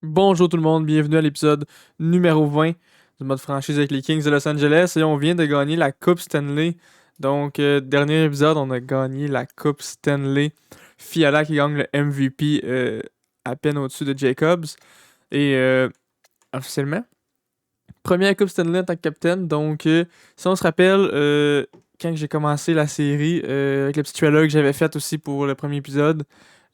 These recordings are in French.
Bonjour tout le monde, bienvenue à l'épisode numéro 20 du mode franchise avec les Kings de Los Angeles et on vient de gagner la Coupe Stanley. Donc, dernier épisode, on a gagné la Coupe Stanley. Fiala qui gagne le MVP à peine au-dessus de Jacobs. Et officiellement, première Coupe Stanley en tant que capitaine. Donc, si on se rappelle, quand j'ai commencé la série, avec le petit trailer que j'avais fait aussi pour le premier épisode,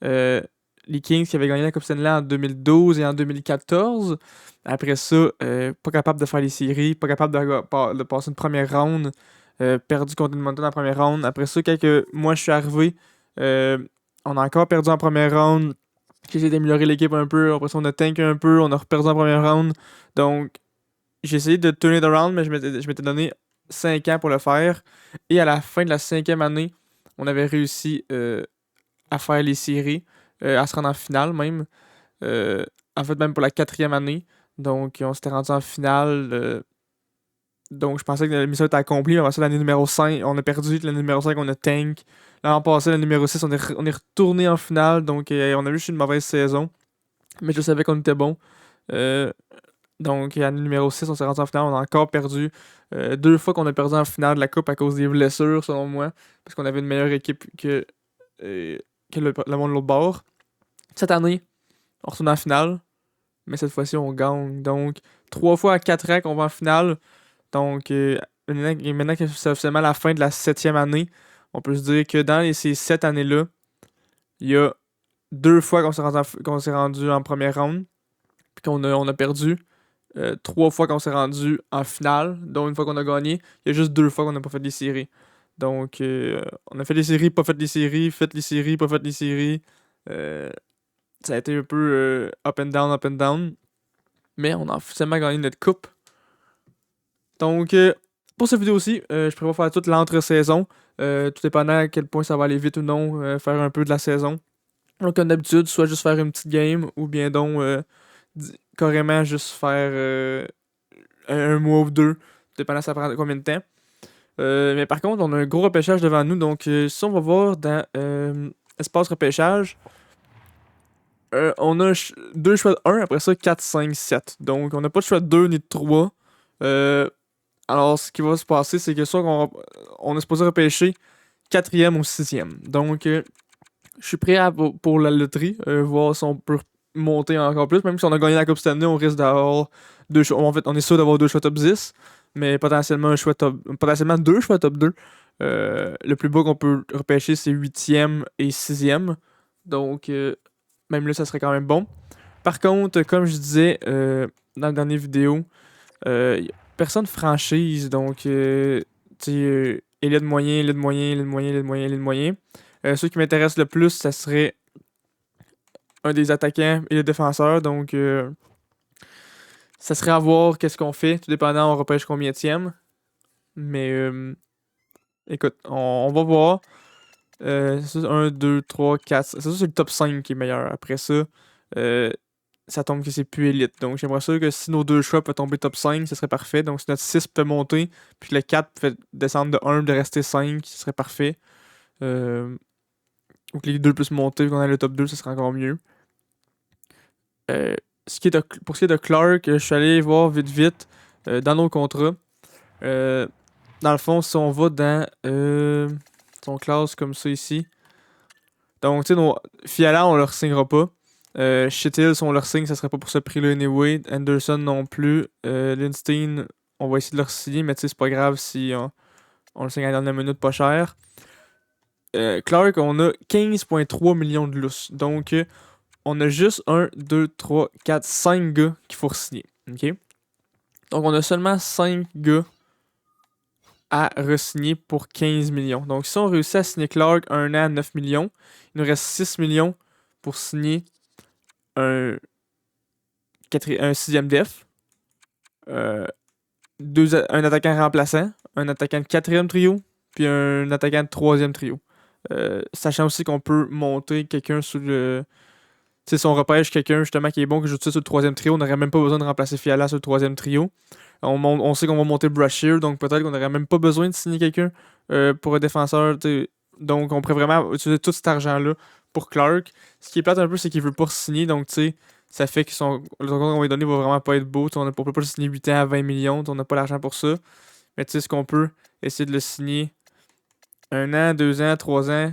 euh, les Kings qui avaient gagné la Coupe Stanley en 2012 et en 2014. Après ça, pas capable de faire les séries, pas capable de passer une première round, perdu contre Edmonton en première round. Après ça, quelques mois, je suis arrivé, euh, on a encore perdu en première round. J'ai essayé d'améliorer l'équipe un peu. Après ça, on a tanké un peu, on a reperdu en première round. Donc, j'ai essayé de turn it around, mais je m'étais donné 5 ans pour le faire. Et à la fin de la cinquième année, on avait réussi à faire les séries, à se rendre en finale même. Euh, en fait, même pour la quatrième année. Donc, on s'était rendu en finale. Donc, je pensais que la mission était accomplie. On va l'année numéro 5, on a perdu. L'année numéro 5, on a tank. L'an passé, l'année numéro 6, on est retourné en finale. Donc, on a juste une mauvaise saison. Mais je savais qu'on était bon. Euh, donc, l'année numéro 6, on s'est rendu en finale. On a encore perdu. Deux fois qu'on a perdu en finale de la Coupe à cause des blessures, selon moi. Parce qu'on avait une meilleure équipe euh, que le monde de l'autre bord. Cette année, on retourne en finale, mais cette fois-ci, on gagne. Donc, trois fois à 4 ans qu'on va en finale. Donc, maintenant que c'est officiellement la fin de la septième année, on peut se dire que dans ces 7 années-là, il y a deux fois qu'on s'est rendu en première round, puis on a perdu. Trois fois qu'on s'est rendu en finale, dont une fois qu'on a gagné. Il y a juste deux fois qu'on n'a pas fait les séries. Donc, on a fait les séries, pas fait les séries, fait les séries, pas fait les séries. Euh, Ça a été un peu up and down, up and down. Mais on a officiellement gagné notre coupe. Donc, pour cette vidéo aussi, je prévois faire toute l'entre-saison. Tout dépendant à quel point ça va aller vite ou non, faire un peu de la saison. Donc, comme d'habitude, soit juste faire une petite game, ou bien donc carrément juste faire un mois ou deux. Tout dépendant ça prend combien de temps. Mais par contre, on a un gros repêchage devant nous. Donc, si on va voir dans espace repêchage, on a deux choix de 1, après ça 4, 5, 7. Donc on n'a pas de choix de 2 ni de 3. Euh, alors ce qui va se passer, c'est que soit on est supposé repêcher quatrième ou sixième. Donc je suis prêt pour la loterie, voir si on peut monter encore plus. Même si on a gagné la Coupe Stanley, on risque d'avoir deux choix. En fait, on est sûr d'avoir deux choix top 10, mais potentiellement deux choix top 2. Le plus bas qu'on peut repêcher, c'est huitième et sixième. Donc, même là, ça serait quand même bon. Par contre, comme je disais dans la dernière vidéo, y a personne franchise, donc tu sais, élite moyen, élite moyen, élite moyen, élite moyen, élite moyen. Ceux qui m'intéressent le plus, ça serait un des attaquants et le défenseur, donc ça serait à voir qu'est-ce qu'on fait, tout dépendant, on repêche combienième. Mais écoute, on va voir. C'est ça, 1, 2, 3, 4. C'est ça, c'est le top 5 qui est meilleur. Après ça, euh, ça tombe que c'est plus élite. Donc j'aimerais ça que si nos deux choix peuvent tomber top 5, ce serait parfait. Donc si notre 6 peut monter, puis le 4 peut descendre de 1, de rester 5, ce serait parfait. Euh, ou que les deux puissent monter, qu'on ait le top 2, ce serait encore mieux. Euh, pour ce qui est de Clark, je suis allé voir vite vite dans nos contrats. Euh, Dans le fond, si on va dans son classe comme ça ici. Donc, tu sais, nos Fiala, on leur signera pas. Shittil, si on leur signe, ça serait pas pour ce prix-là anyway. Anderson non plus. Lindstein, on va essayer de leur signer, mais tu sais, c'est pas grave si on le signe à la dernière minute pas cher. Clark, on a 15,3 millions de lousse. Donc, on a juste 1, 2, 3, 4, 5 gars qu'il faut signer. OK? Donc, on a seulement 5 gars à re-signer pour 15 millions. Donc, si on réussit à signer Clark un an à 9 millions, il nous reste 6 millions pour signer un, un sixième def, euh, un attaquant remplaçant, un attaquant de quatrième trio, puis un attaquant de troisième trio. Sachant aussi qu'on peut monter quelqu'un sous le. Tu sais, si on repêche quelqu'un justement qui est bon, que je joue sur le troisième trio, on n'aurait même pas besoin de remplacer Fiala sur le troisième trio. On sait qu'on va monter Brashear, donc peut-être qu'on n'aurait même pas besoin de signer quelqu'un pour un défenseur. T'sais. Donc on pourrait vraiment utiliser tout cet argent-là pour Clark. Ce qui est plate un peu, c'est qu'il veut pas signer, donc tu sais, Ça fait que le contrat qu'on va lui donner va vraiment pas être beau. On peut pas le signer 8 ans à 20 millions. On n'a pas l'argent pour ça. Mais tu sais, ce qu'on peut essayer de le signer 1 an, 2 ans, 3 ans.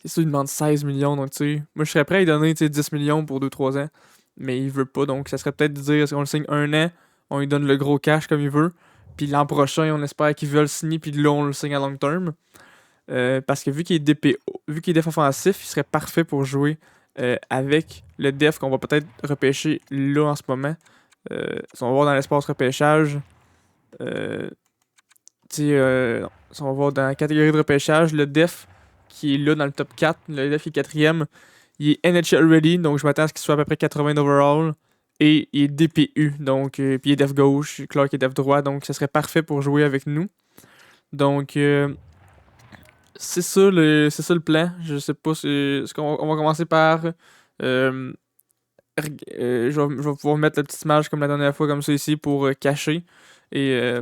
C'est ça, il demande 16 millions. Donc, tu sais, moi, je serais prêt à lui donner 10 millions pour 2-3 ans. Mais il veut pas. Donc, ça serait peut-être de dire, est-ce qu'on le signe 1 an, on lui donne le gros cash comme il veut. Puis l'an prochain, on espère qu'il veut le signer. Puis là, on le signe à long terme. Parce que vu qu'il est DPO, vu qu'il est def offensif, il serait parfait pour jouer avec le def qu'on va peut-être repêcher là en ce moment. Si on va voir dans l'espace repêchage, si on va voir dans la catégorie de repêchage, le def qui est là dans le top 4, le def qui est quatrième, il est NHL ready, donc je m'attends à ce qu'il soit à peu près 80 overall. Et il est DPU, donc puis il est def gauche, Clark est def droit, donc ça serait parfait pour jouer avec nous. Donc c'est ça le plan. Je sais pas on va commencer par je vais pouvoir mettre la petite image comme la dernière fois comme ça ici pour cacher et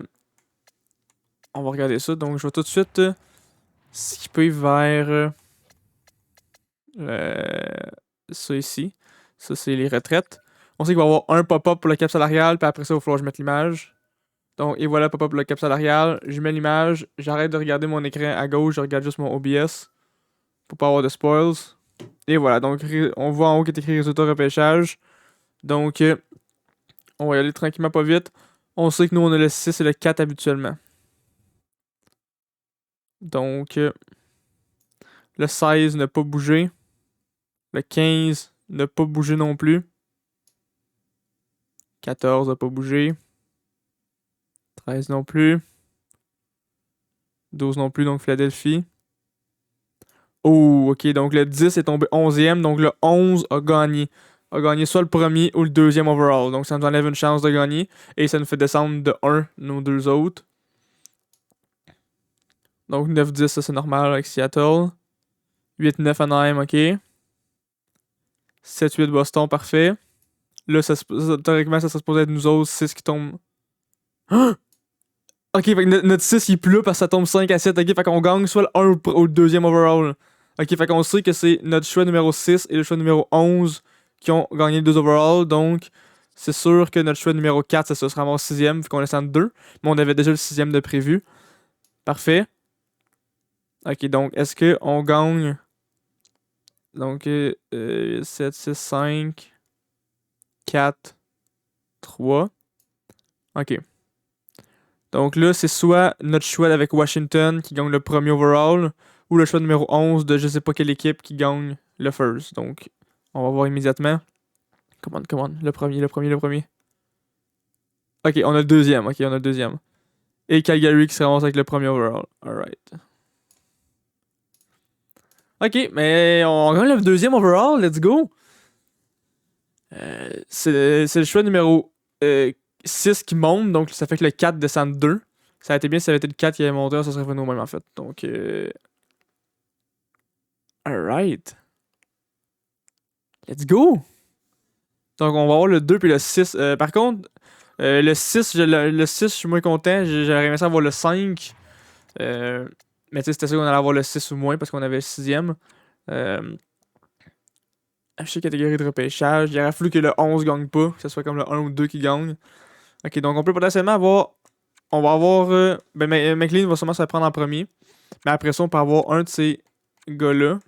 on va regarder ça. Donc je vais tout de suite skipper vers ça ici. Ça c'est les retraites. On sait qu'il va y avoir un pop-up pour le cap salarial, puis après ça il va falloir que je mette l'image. Donc, et voilà, pop-up le cap salarial. Je mets l'image. J'arrête de regarder mon écran à gauche. Je regarde juste mon OBS pour pas avoir de spoils. Et voilà, donc on voit en haut qu'il est écrit résultat repêchage. Donc, on va y aller tranquillement, pas vite. On sait que nous, on a le 6 et le 4 habituellement. Donc, le 16 n'a pas bougé. Le 15 n'a pas bougé non plus. 14 n'a pas bougé. 13 non plus. 12 non plus, donc Philadelphie. Oh, ok, donc le 10 est tombé 11e, donc le 11 a gagné. A gagné soit le premier ou le deuxième overall. Donc ça nous enlève une chance de gagner. Et ça nous fait descendre de 1 nos deux autres. Donc 9-10, ça c'est normal avec Seattle. 8-9 Anaheim, ok. 7-8 Boston, parfait. Là, théoriquement, ça se supposé être nous autres 6 qui tombent. Ok, fait que notre 6 il est plus là parce que ça tombe 5 à 7. Ok, fait qu'on gagne soit le 1 ou le deuxième overall. Ok, fait qu'on sait que c'est notre choix numéro 6 et le choix numéro 11 qui ont gagné le 2 overall. Donc, c'est sûr que notre choix numéro 4, ça sera mon 6ème, vu qu'on est en 2. Mais on avait déjà le 6ème de prévu. Parfait. Ok, donc, est-ce qu'on gagne. Donc, 7, 6, 5, 4, 3. Ok. Donc là, c'est soit notre choix avec Washington qui gagne le premier overall, ou le choix numéro 11 de je sais pas quelle équipe qui gagne le first. Donc, on va voir immédiatement. Come on. Le premier. Ok, on a le deuxième. Ok, on a le deuxième. Et Calgary qui se ramasse avec le premier overall. Alright. Ok, mais on gagne le deuxième overall. Let's go. C'est le choix numéro 6 qui monte. Donc, ça fait que le 4 descend de 2. Ça a été bien si ça avait été le 4 qui avait monté. Ça serait fait nous-mêmes en fait. Donc, alright. Let's go! Donc, on va avoir le 2 puis le 6. Par contre, le 6, le 6, je suis moins content. J'aurais aimé ça avoir le 5. Mais tu sais, c'était sûr qu'on allait avoir le 6 ou moins parce qu'on avait le 6ème. Acheter catégorie de repêchage. Il aurait fallu que le 11 gagne pas, que ce soit comme le 1 ou 2 qui gagne. Ok, donc on peut potentiellement avoir. On va avoir. McLean va sûrement se prendre en premier. Mais après ça, on peut avoir un de ces gars-là.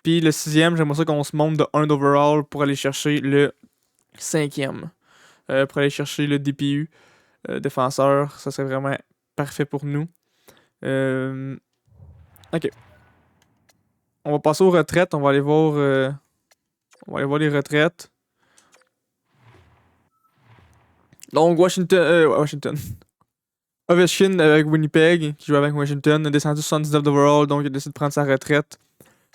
Puis le 6ème, j'aimerais ça qu'on se monte de 1 d'overall pour aller chercher le 5ème. Pour aller chercher le DPU défenseur. Ça serait vraiment parfait pour nous. Ok. On va passer aux retraites. On va aller voir. On va aller voir les retraites. Donc Washington. Ovechkin avec Winnipeg, qui joue avec Washington, a descendu 79 d'overall, donc il a décidé de prendre sa retraite.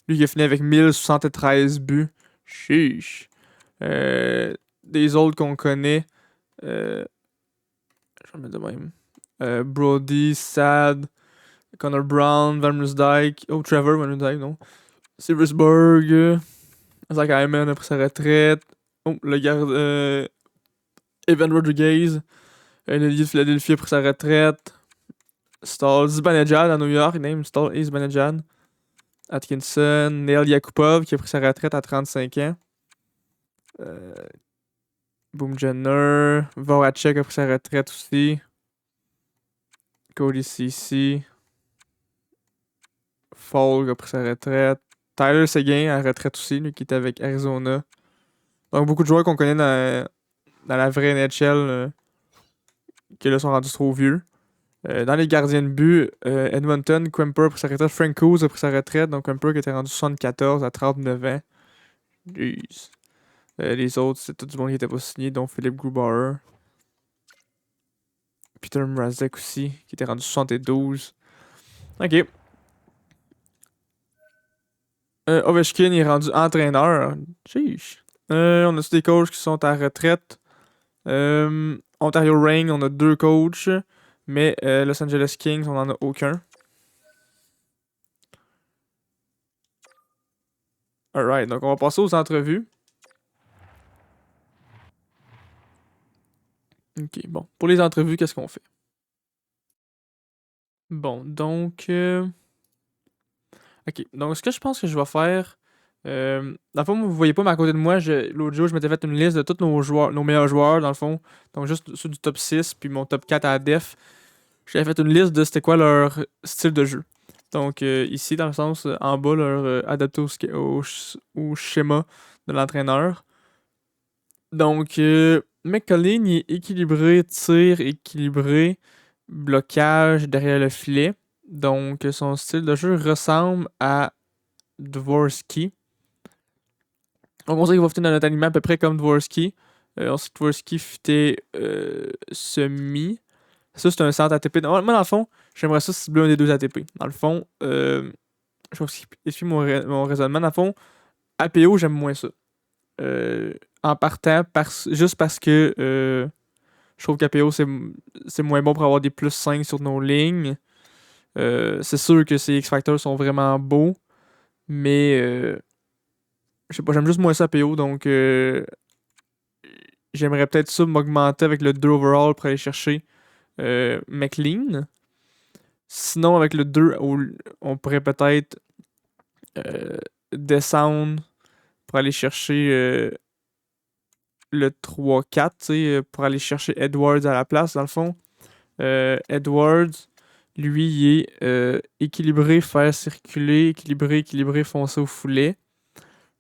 Lui qui a fini avec 1073 buts. Chiche. Des autres qu'on connaît. Je vais mettre de même. Brody, Sad, Connor Brown, Van Riemsdyk. Oh, Trevor Van Riemsdyk, non. Silversberg. Zach Hyman a pris sa retraite. Oh, le garde. Evan Rodriguez. L'allié de Philadelphie a pris sa retraite. Stahl Zibanejad à New York. Name Stahl et Zibanejad. Atkinson. Neil Yakupov qui a pris sa retraite à 35 ans. Boom Jenner. Voracek a pris sa retraite aussi. Cody Ceci. Falk a pris sa retraite. Tyler Seguin à retraite aussi, lui qui était avec Arizona. Donc beaucoup de joueurs qu'on connaît dans la vraie NHL qui là sont rendus trop vieux. Dans les gardiens de but, Edmonton, Quimper a pris sa retraite. Frank Coos a pris sa retraite. Donc Quimper qui était rendu 74 à 39 ans. Jeez. Les autres, c'est tout du monde qui n'était pas signé, dont Philippe Grubauer. Peter Mrazek aussi, qui était rendu 72. Ok. Ovechkin est rendu entraîneur. Chiche. On a aussi des coachs qui sont à retraite. Ontario Reign, on a 2 coachs. Mais Los Angeles Kings, on en a aucun. Alright, donc on va passer aux entrevues. Ok, bon. Pour les entrevues, qu'est-ce qu'on fait? Bon, donc... Ok, donc ce que je pense que je vais faire... dans le fond, vous voyez pas, mais à côté de moi, l'autre jour, je m'étais fait une liste de tous nos joueurs, nos meilleurs joueurs, dans le fond. Donc juste ceux du top 6, puis mon top 4 à la def. J'avais fait une liste de c'était quoi leur style de jeu. Donc ici, dans le sens, en bas, leur adapté au schéma de l'entraîneur. Donc, McCollin, il est équilibré, tir équilibré, blocage derrière le filet. Donc, son style de jeu ressemble à Dvorsky. Donc, on sait qu'il va fitter dans notre aliment à peu près comme Dvorsky. On sait que Dvorsky fitait semi. Ça, c'est un centre ATP. Moi, dans le fond, j'aimerais ça cibler un des deux ATP. Dans le fond, je vais expliquer mon raisonnement. Dans le fond, APO, j'aime moins ça. En partant, juste parce que je trouve qu'APO, c'est moins bon pour avoir des plus 5 sur nos lignes. C'est sûr que ces X-Factors sont vraiment beaux, mais je sais pas, j'aime juste moins ça APO, donc j'aimerais peut-être ça m'augmenter avec le 2 overall pour aller chercher McLean. Sinon, avec le 2, on pourrait peut-être descendre pour aller chercher le 3-4, tu sais, pour aller chercher Edwards à la place, dans le fond. Edwards, lui, il est équilibré, faire circuler, équilibré, foncer au foulet.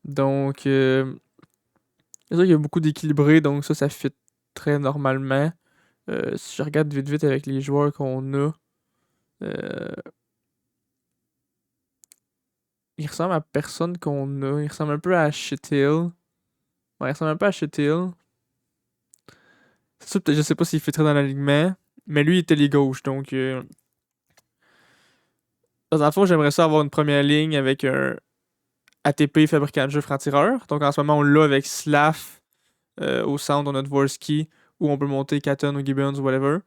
Donc, c'est sûr qu'il y a beaucoup d'équilibré, donc ça fit très normalement. Si je regarde vite avec les joueurs qu'on a, il ressemble à personne qu'on a. Il ressemble un peu à Shithill. Ouais, il ressemble un peu à Shithill. C'est sûr, peut-être, je sais pas s'il fitterait dans l'alignement, mais lui, il était les gauches, donc... dans le fond, j'aimerais ça avoir une première ligne avec un ATP fabricant de jeux franc-tireur. Donc en ce moment, on l'a avec Slav au centre, on a Dvorsky, ou on peut monter Catton ou Gibbons ou whatever.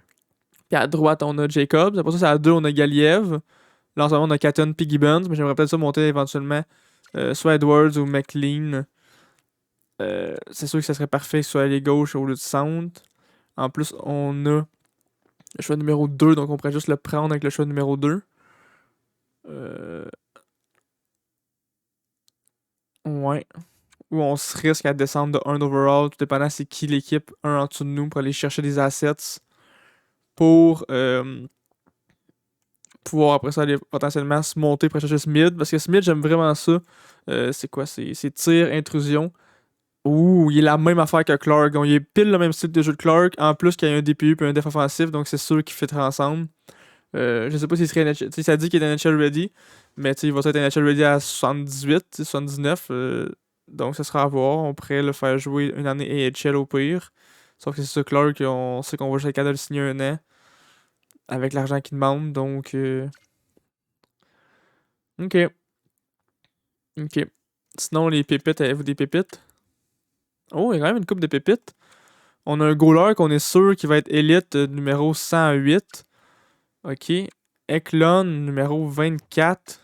Puis à droite, on a Jacobs. Après ça, c'est à 2, on a Galiev. Là, en ce moment, on a Catton puis Gibbons, mais j'aimerais peut-être ça monter éventuellement soit Edwards ou McLean. C'est sûr que ça serait parfait soit les gauches au lieu de centre. En plus, on a le choix numéro 2, donc on pourrait juste le prendre avec le choix numéro 2. Ouais. Ou on se risque à descendre de 1 overall, tout dépendant c'est qui l'équipe, un en dessous de nous, pour aller chercher des assets pour pouvoir après ça aller potentiellement se monter pour chercher Smith. Parce que Smith, j'aime vraiment ça. C'est quoi? C'est tir, intrusion. Ouh, il est la même affaire que Clark. Donc, il est pile le même style de jeu de Clark. En plus qu'il y a un DPU et un def offensif, donc c'est sûr qu'ils fitteraient ensemble. Je sais pas s'il serait NHL. Ça dit qu'il est NHL ready, mais il va être NHL ready à 78, 79. Donc ça sera à voir. On pourrait le faire jouer une année AHL au pire. Sauf que c'est ça, Clark, on sait qu'on va jusqu'à de le signer un an avec l'argent qu'il demande. Donc, ok. Ok. Sinon, les pépites, avez-vous des pépites? Oh, il y a quand même une coupe de pépites. On a un goaler qu'on est sûr qui va être élite numéro 108. Ok. Eklund, numéro 24.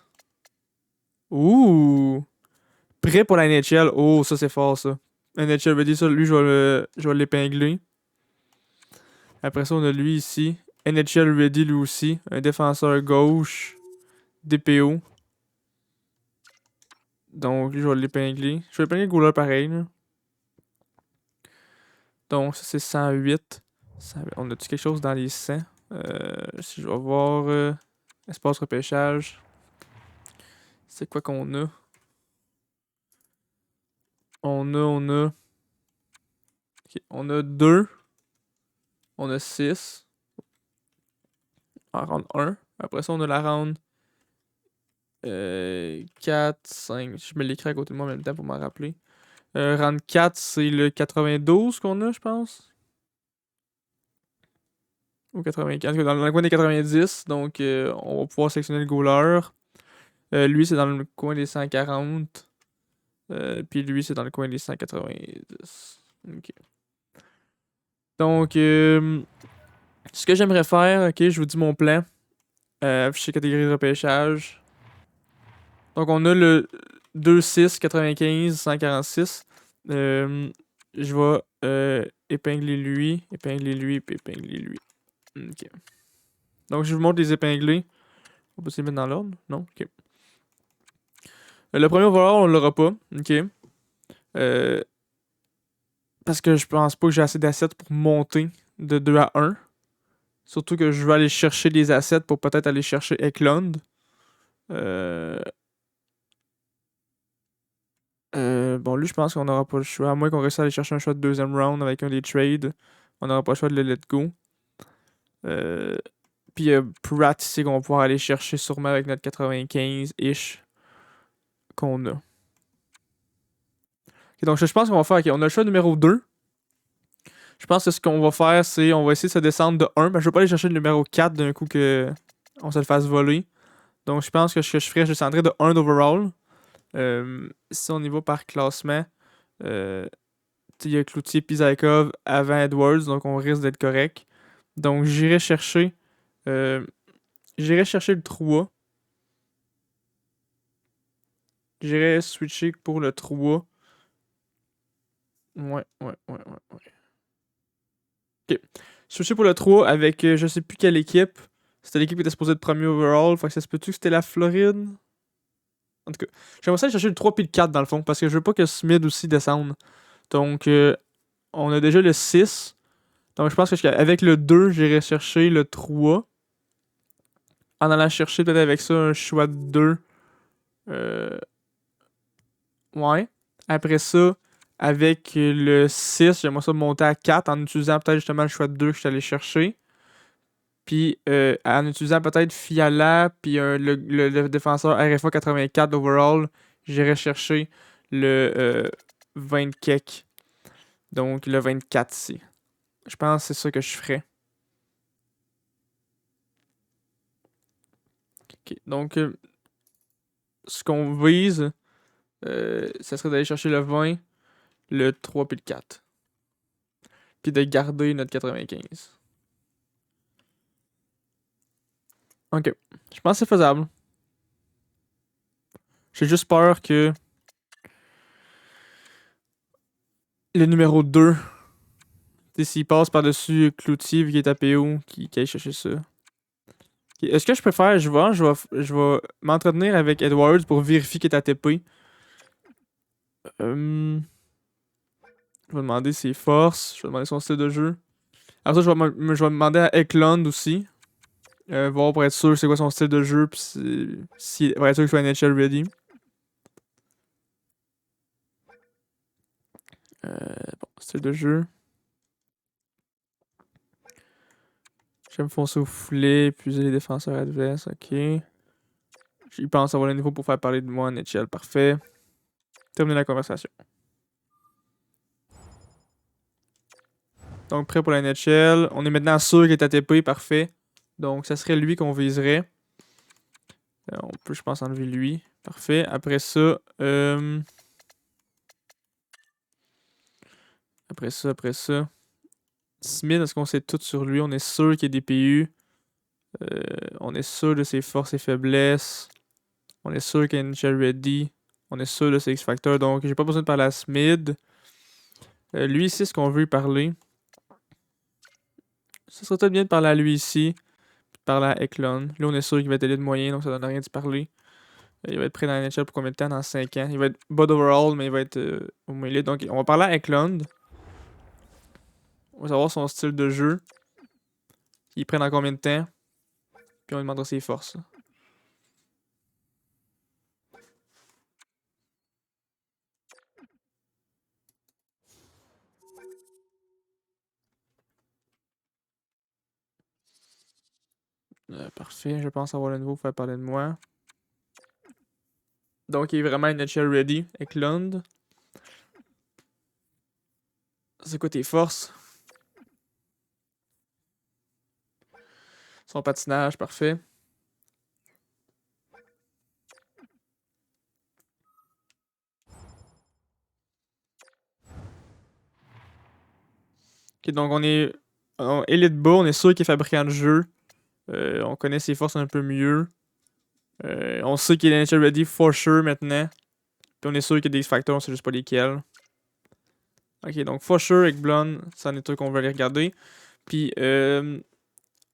Ouh! Prêt pour la NHL. Oh, ça c'est fort ça. NHL ready, ça, lui, je vais l'épingler. Après ça, on a lui ici. NHL ready, lui aussi. Un défenseur gauche. DPO. Donc, lui, je vais l'épingler. Je vais épingler le goaler pareil. Là. Donc, ça, c'est 108. On a-tu quelque chose dans les 100? Si je vais voir espace repêchage, c'est quoi qu'on a? On a. Ok, on a 2. On a 6. En round 1. Après ça, on a la round 4, 5. Je me l'écris à côté de moi en même temps pour m'en rappeler. Round 4, c'est le 92 qu'on a, je pense. Ou 95. Dans le coin des 90. Donc, on va pouvoir sélectionner le goaler. Lui, c'est dans le coin des 140. Puis lui, c'est dans le coin des 190. Ok. Donc, ce que j'aimerais faire, ok, je vous dis mon plan. Afficher catégorie de repêchage. Donc, on a le 2-6, 95, 146. Je vais épingler lui, puis épingler lui. Ok. Donc, je vous montre les épinglés. On peut se les mettre dans l'ordre? Non? Ok. Le premier overall, on l'aura pas. Ok. Parce que je pense pas que j'ai assez d'assets pour monter de 2 à 1. Surtout que je vais aller chercher des assets pour peut-être aller chercher Eklund. Bon, lui, je pense qu'on n'aura pas le choix. À moins qu'on réussisse à aller chercher un choix de deuxième round avec un des trades. On n'aura pas le choix de le let go. Puis Pratt ici qu'on va pouvoir aller chercher sûrement avec notre 95-ish qu'on a. Ok, donc je pense qu'on va faire. Ok, on a le choix numéro 2. Je pense que ce qu'on va faire, c'est on va essayer de se descendre de 1. Mais je vais pas aller chercher le numéro 4 d'un coup que on se le fasse voler. Donc je pense que ce que je ferais, je descendrais de 1 d'overall. Si on y va par classement, il y a Cloutier puis Zaykov avant Edwards, donc on risque d'être correct. Donc euh, j'irai chercher le 3. J'irai switcher pour le 3. Ouais. Ok. Switcher pour le 3 avec je sais plus quelle équipe. C'était l'équipe qui était supposée être premier overall. Fait que ça se peut-tu que c'était la Floride? En tout cas, j'aimerais ça aller chercher le 3 puis le 4 dans le fond, parce que je veux pas que Smith aussi descende. Donc, on a déjà le 6. Donc, je pense que avec le 2, j'irai chercher le 3. En allant chercher peut-être avec ça un choix de 2. Euh, ouais. Après ça, avec le 6, j'aimerais ça monter à 4 en utilisant peut-être justement le choix de 2 que je suis allé chercher. Puis en utilisant peut-être Fiala, puis le défenseur RFA 84 overall, j'irai chercher le 20 kek. Donc le 24 ici. Je pense que c'est ça que je ferais. Ok, donc ce qu'on vise, ça serait d'aller chercher le 20, le 3 puis le 4. Puis de garder notre 95. Ok. Je pense que c'est faisable. J'ai juste peur que le numéro 2, s'il passe par-dessus Cloutier, vu qu'il est à PO, qui aille chercher ça. Ok, est-ce que je préfère, je vais m'entretenir avec Edwards pour vérifier qu'il est à TP. Je vais demander ses forces, je vais demander son style de jeu. Après ça, je vais demander à Eklund aussi. Voir pour être sûr c'est quoi son style de jeu, puis pour être sûr qu'il soit NHL ready. Bon, style de jeu. J'aime foncer au filet, épuiser les défenseurs adverses, ok. Il pense avoir le niveau pour faire parler de moi en NHL, parfait. Terminer la conversation. Donc prêt pour la NHL. On est maintenant sûr qu'il est ATP, parfait. Donc ça serait lui qu'on viserait. On peut, je pense, enlever lui. Parfait. Après ça, après ça. Smith, est-ce qu'on sait tout sur lui? On est sûr qu'il y a des PU. On est sûr de ses forces et faiblesses. On est sûr qu'il y a une shell ready. On est sûr de ses X-Factor. Donc, j'ai pas besoin de parler à Smith. Lui ici, est-ce qu'on veut lui parler? Ce serait peut-être bien de parler à lui ici. Puis de parler à Eklund. Là, on est sûr qu'il va être élite de moyen, donc ça donne rien de parler. Il va être prêt dans la NHL pour combien de temps? Dans 5 ans. Il va être bud overall, mais il va être au milieu. Donc, on va parler à Eklund. va savoir son style de jeu. Il prend dans combien de temps. Puis on lui demandera ses forces. Parfait, je pense avoir le nouveau pour faire parler de moi. Donc il est vraiment NHL ready avec Lund. C'est quoi tes forces? Son patinage, parfait. Ok, donc on est Elite Bas, on est sûr qu'il est fabricant de jeu. On connaît ses forces un peu mieux. On sait qu'il est NHL ready for sure maintenant. Puis on est sûr qu'il y a des X-Factors, on sait juste pas lesquels. Ok, donc for sure avec Blonde, c'en est un qu'on veut aller regarder. Puis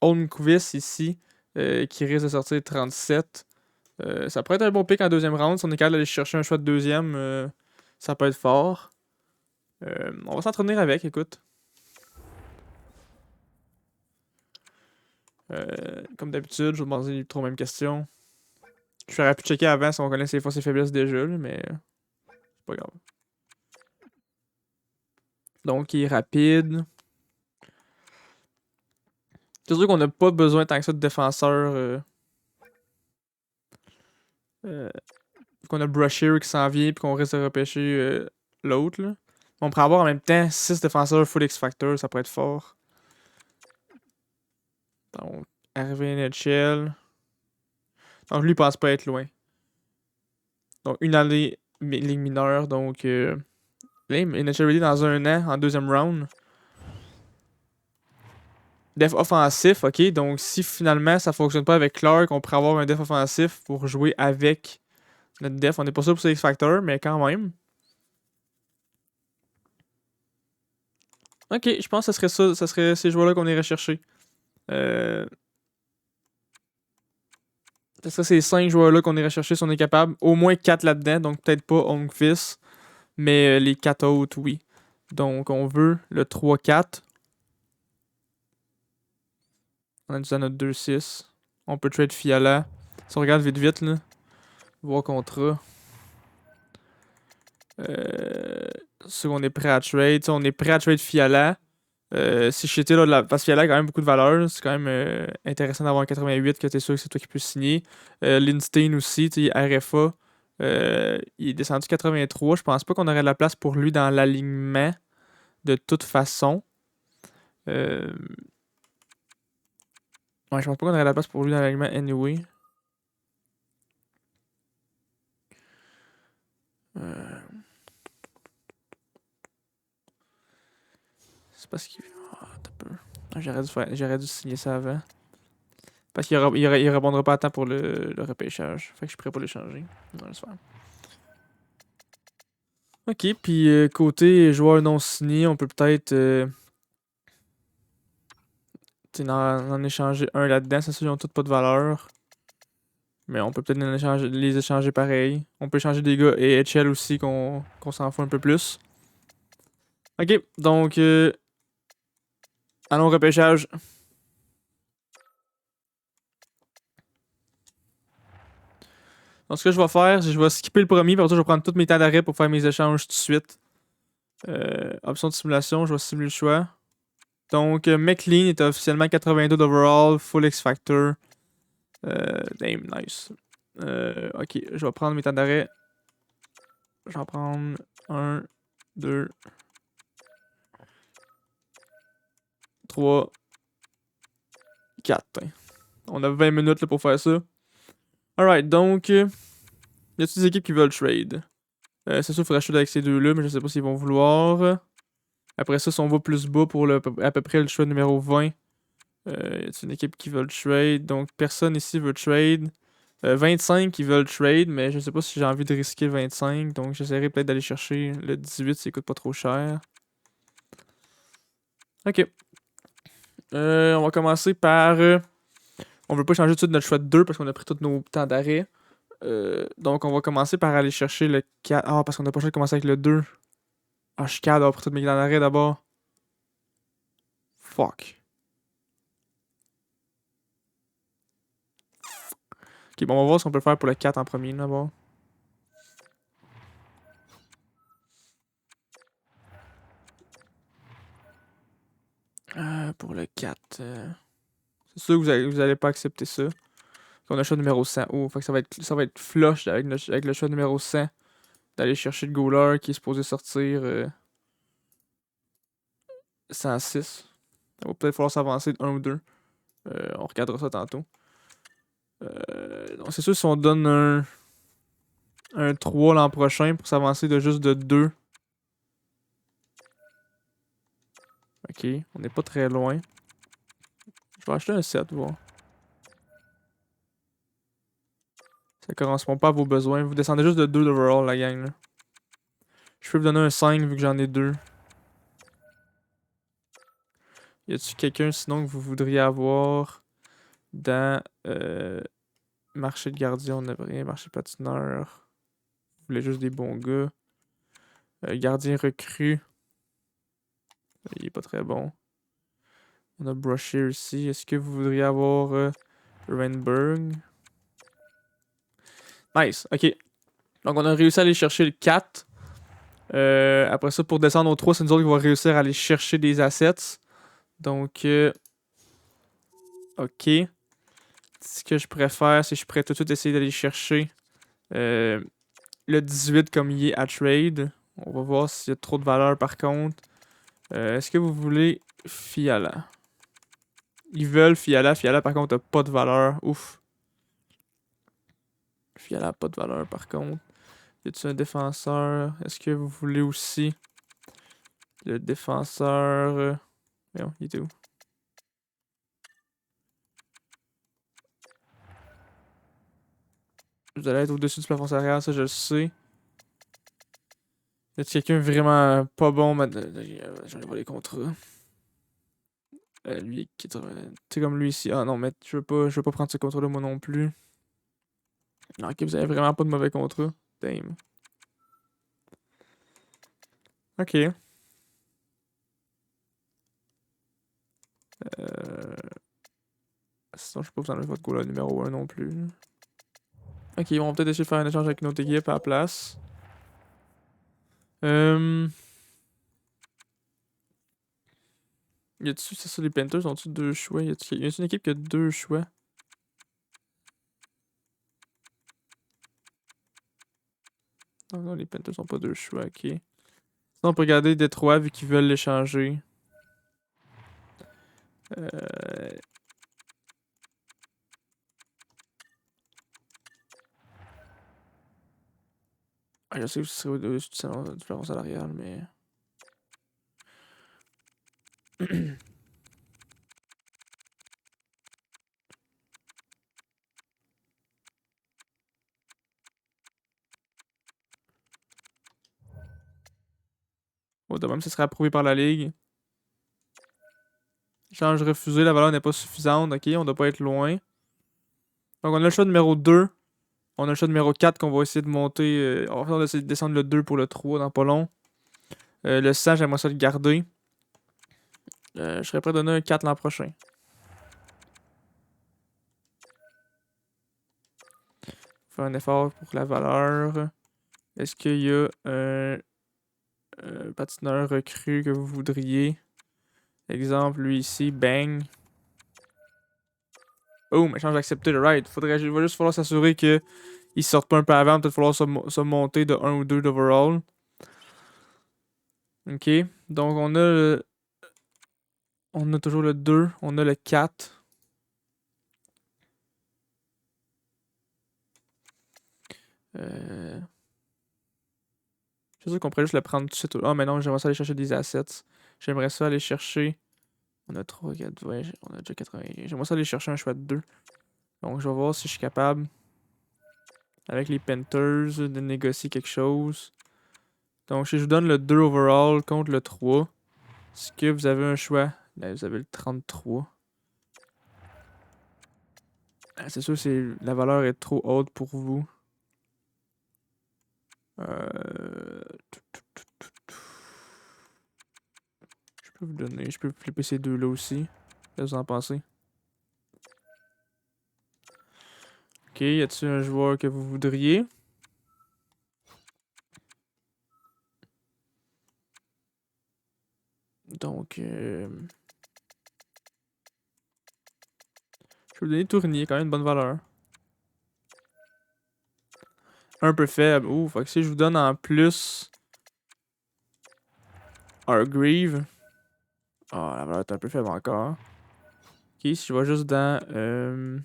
Holmqvist ici, qui risque de sortir 37. Ça pourrait être un bon pick en deuxième round. Si on est capable d'aller chercher un choix de deuxième, ça peut être fort. On va s'entraîner avec, écoute. Comme d'habitude, je vais demander les trois mêmes questions. Je ferais pu checker avant si on connaît ses forces et faiblesses déjà, là, mais c'est pas grave. Donc, il est rapide. C'est sûr qu'on n'a pas besoin tant que ça de défenseurs. Qu'on a Brusher qui s'en vient puis qu'on risque de repêcher l'autre. Là. On pourrait avoir en même temps 6 défenseurs full X-Factor, ça pourrait être fort. Donc, arrivé NHL. Donc, lui, il pense pas être loin. Donc, une année ligue mineure. Donc, NHL ready dans un an, en deuxième round. Def offensif, ok. Donc, si finalement ça fonctionne pas avec Clark, on pourrait avoir un def offensif pour jouer avec notre def. On n'est pas sûr pour ce X-Factor, mais quand même. Ok, je pense que ça serait ces joueurs-là qu'on irait chercher. Ça serait ces 5 joueurs-là qu'on irait chercher si on est capable. Au moins 4 là-dedans, donc peut-être pas Holmqvist, mais les 4 autres, oui. Donc on veut le 3-4. On a déjà notre 2-6. On peut trade Fiala. Si on regarde vite vite, là, voir contrat. Si on est prêt à trade. On est prêt à trade Fiala. Si j'étais là, parce que Fiala a quand même beaucoup de valeur. C'est quand même intéressant d'avoir un 88 que t'es sûr que c'est toi qui peux signer. Lindstein aussi, RFA. Il est descendu 83. Je pense pas qu'on aurait de la place pour lui dans l'alignement de toute façon. Ouais, je pense pas qu'on aurait de la place pour lui dans l'alignement anyway. C'est parce qu'il. T'as peu. J'aurais dû signer ça avant. Parce qu'il répondra pas à temps pour le repêchage. Fait que je pourrais pas l'échanger. On va se faire. Ok, puis côté joueur non signé, on peut peut-être en échanger un là-dedans. C'est sûr, ils ont tous pas de valeur. Mais on peut peut-être les échanger pareil. On peut échanger des gars et HL aussi qu'on s'en fout un peu plus. Ok, donc allons au repêchage. Donc ce que je vais faire, c'est que je vais skipper le premier, parce que je vais prendre tous mes temps d'arrêt pour faire mes échanges tout de suite. Option de simulation, je vais simuler le choix. Donc McLean est officiellement 82 d'overall, full X Factor. Damn, nice. Ok, je vais prendre mes temps d'arrêt. Je vais en prendre 1, 2, 3, 4. On a 20 minutes là, pour faire ça. Alright, donc, y a des équipes qui veulent trade? C'est sûr qu'il faudrait trade avec ces deux-là, mais je sais pas s'ils vont vouloir. Après ça, si on va plus bas pour à peu près le choix numéro 20, c'est une équipe qui veut trade. Donc, personne ici veut trade. 25 qui veulent trade, mais je sais pas si j'ai envie de risquer le 25. Donc, j'essaierai peut-être d'aller chercher le 18 s'il coûte pas trop cher. Ok. On va commencer par. On veut pas changer tout de suite notre choix de 2 parce qu'on a pris tous nos temps d'arrêt. Donc, on va commencer par aller chercher le 4. Ah, parce qu'on a pas le choix de commencer avec le 2. Ah, je suis cadre d'avoir pris tous mes temps d'arrêt d'abord. Fuck. Ok, bon, on va voir ce qu'on peut faire pour le 4 en premier, d'abord. Pour le 4. C'est sûr que vous allez pas accepter ça. On a le choix numéro 100. Oh, fait que ça va être flush avec le choix numéro 100. D'aller chercher le goaler qui est supposé sortir 106. Ça va peut-être falloir s'avancer de 1 ou 2. On regardera ça tantôt. Donc c'est sûr si on donne un 3 l'an prochain pour s'avancer de juste de 2. Ok, on n'est pas très loin. Je vais acheter un 7, voir. Ça correspond pas à vos besoins. Vous descendez juste de 2 d'overall, la gang. Là. Je peux vous donner un 5 vu que j'en ai 2. Y a-tu quelqu'un sinon que vous voudriez avoir dans marché de gardien? On n'a rien. Marché patineur. Vous voulez juste des bons gars. Gardien recru. Il est pas très bon. On a Brusher aussi. Est-ce que vous voudriez avoir Renberg? Nice, ok. Donc on a réussi à aller chercher le 4. Après ça, pour descendre au 3, c'est nous autres qui va réussir à aller chercher des assets. Donc, ok. Ce que je préfère, c'est que je pourrais tout de suite essayer d'aller chercher le 18 comme il est à trade. On va voir s'il y a trop de valeur par contre. Est-ce que vous voulez Fiala? Ils veulent Fiala. Fiala par contre a pas de valeur. Ouf. Fiala a pas de valeur par contre. Y a-t-il un défenseur? Est-ce que vous voulez aussi le défenseur? Voyons, il était où? Vous allez être au-dessus du plafond salarial, ça je le sais. Y a quelqu'un vraiment pas bon? J'en ai pas les contrats. Lui, qui est comme lui ici. Ah non, mais je veux pas prendre ce contrat-là moi non plus. Non, ok, vous avez vraiment pas de mauvais contrat. Damn. Ok. Sinon, je peux pas vous enlever votre goal numéro 1 non plus. Ok, on va peut-être essayer de faire un échange avec notre équipe à la place. Y a-tu, c'est ça, les Panthers ont-tu 2 choix? Y a-tu une équipe qui a 2 choix? Non, non, les Panthers ont pas 2 choix, ok. Sinon, on peut regarder Détroit vu qu'ils veulent l'échanger. Euh... je sais que ce serait au-dessus du plafond salarial, mais. Bon, de même, ce serait approuvé par la Ligue. Échange refusé, la valeur n'est pas suffisante, ok, on doit pas être loin. Donc, on a le choix numéro 2. On a le choix numéro 4 qu'on va essayer de monter. On va essayer de descendre le 2 pour le 3 dans pas long. Le 100, j'aimerais ça le garder. Je serais prêt à donner un 4 l'an prochain. Faire un effort pour la valeur. Est-ce qu'il y a un patineur recru que vous voudriez? Exemple, lui ici, bang. Oh, échange accepté, le right. Il va juste falloir s'assurer qu'il sorte pas un peu avant. Peut-être falloir se monter de 1 ou 2 d'overall. Ok. Donc on a toujours le 2. On a le 4. Je suis sûr qu'on pourrait juste le prendre tout de suite. Ah, mais non, j'aimerais ça aller chercher des assets. J'aimerais ça aller chercher. On a 3, 4, 20. On a déjà 80. J'aimerais ça aller chercher un choix de 2. Donc, je vais voir si je suis capable, avec les Panthers, de négocier quelque chose. Donc, si je vous donne le 2 overall contre le 3, est-ce que vous avez un choix? Là, vous avez le 33. Ah, c'est sûr que la valeur est trop haute pour vous. Je Je peux vous donner. Je peux flipper ces deux-là aussi. Qu'est-ce que vous en pensez? Ok, y a-t-il un joueur que vous voudriez? Donc, je vais vous donner Tournier, quand même une bonne valeur. Un peu faible. Ouh, fait que si je vous donne en plus Hargreave. Ah, la valeur est un peu faible encore. Ok, si je vais juste dans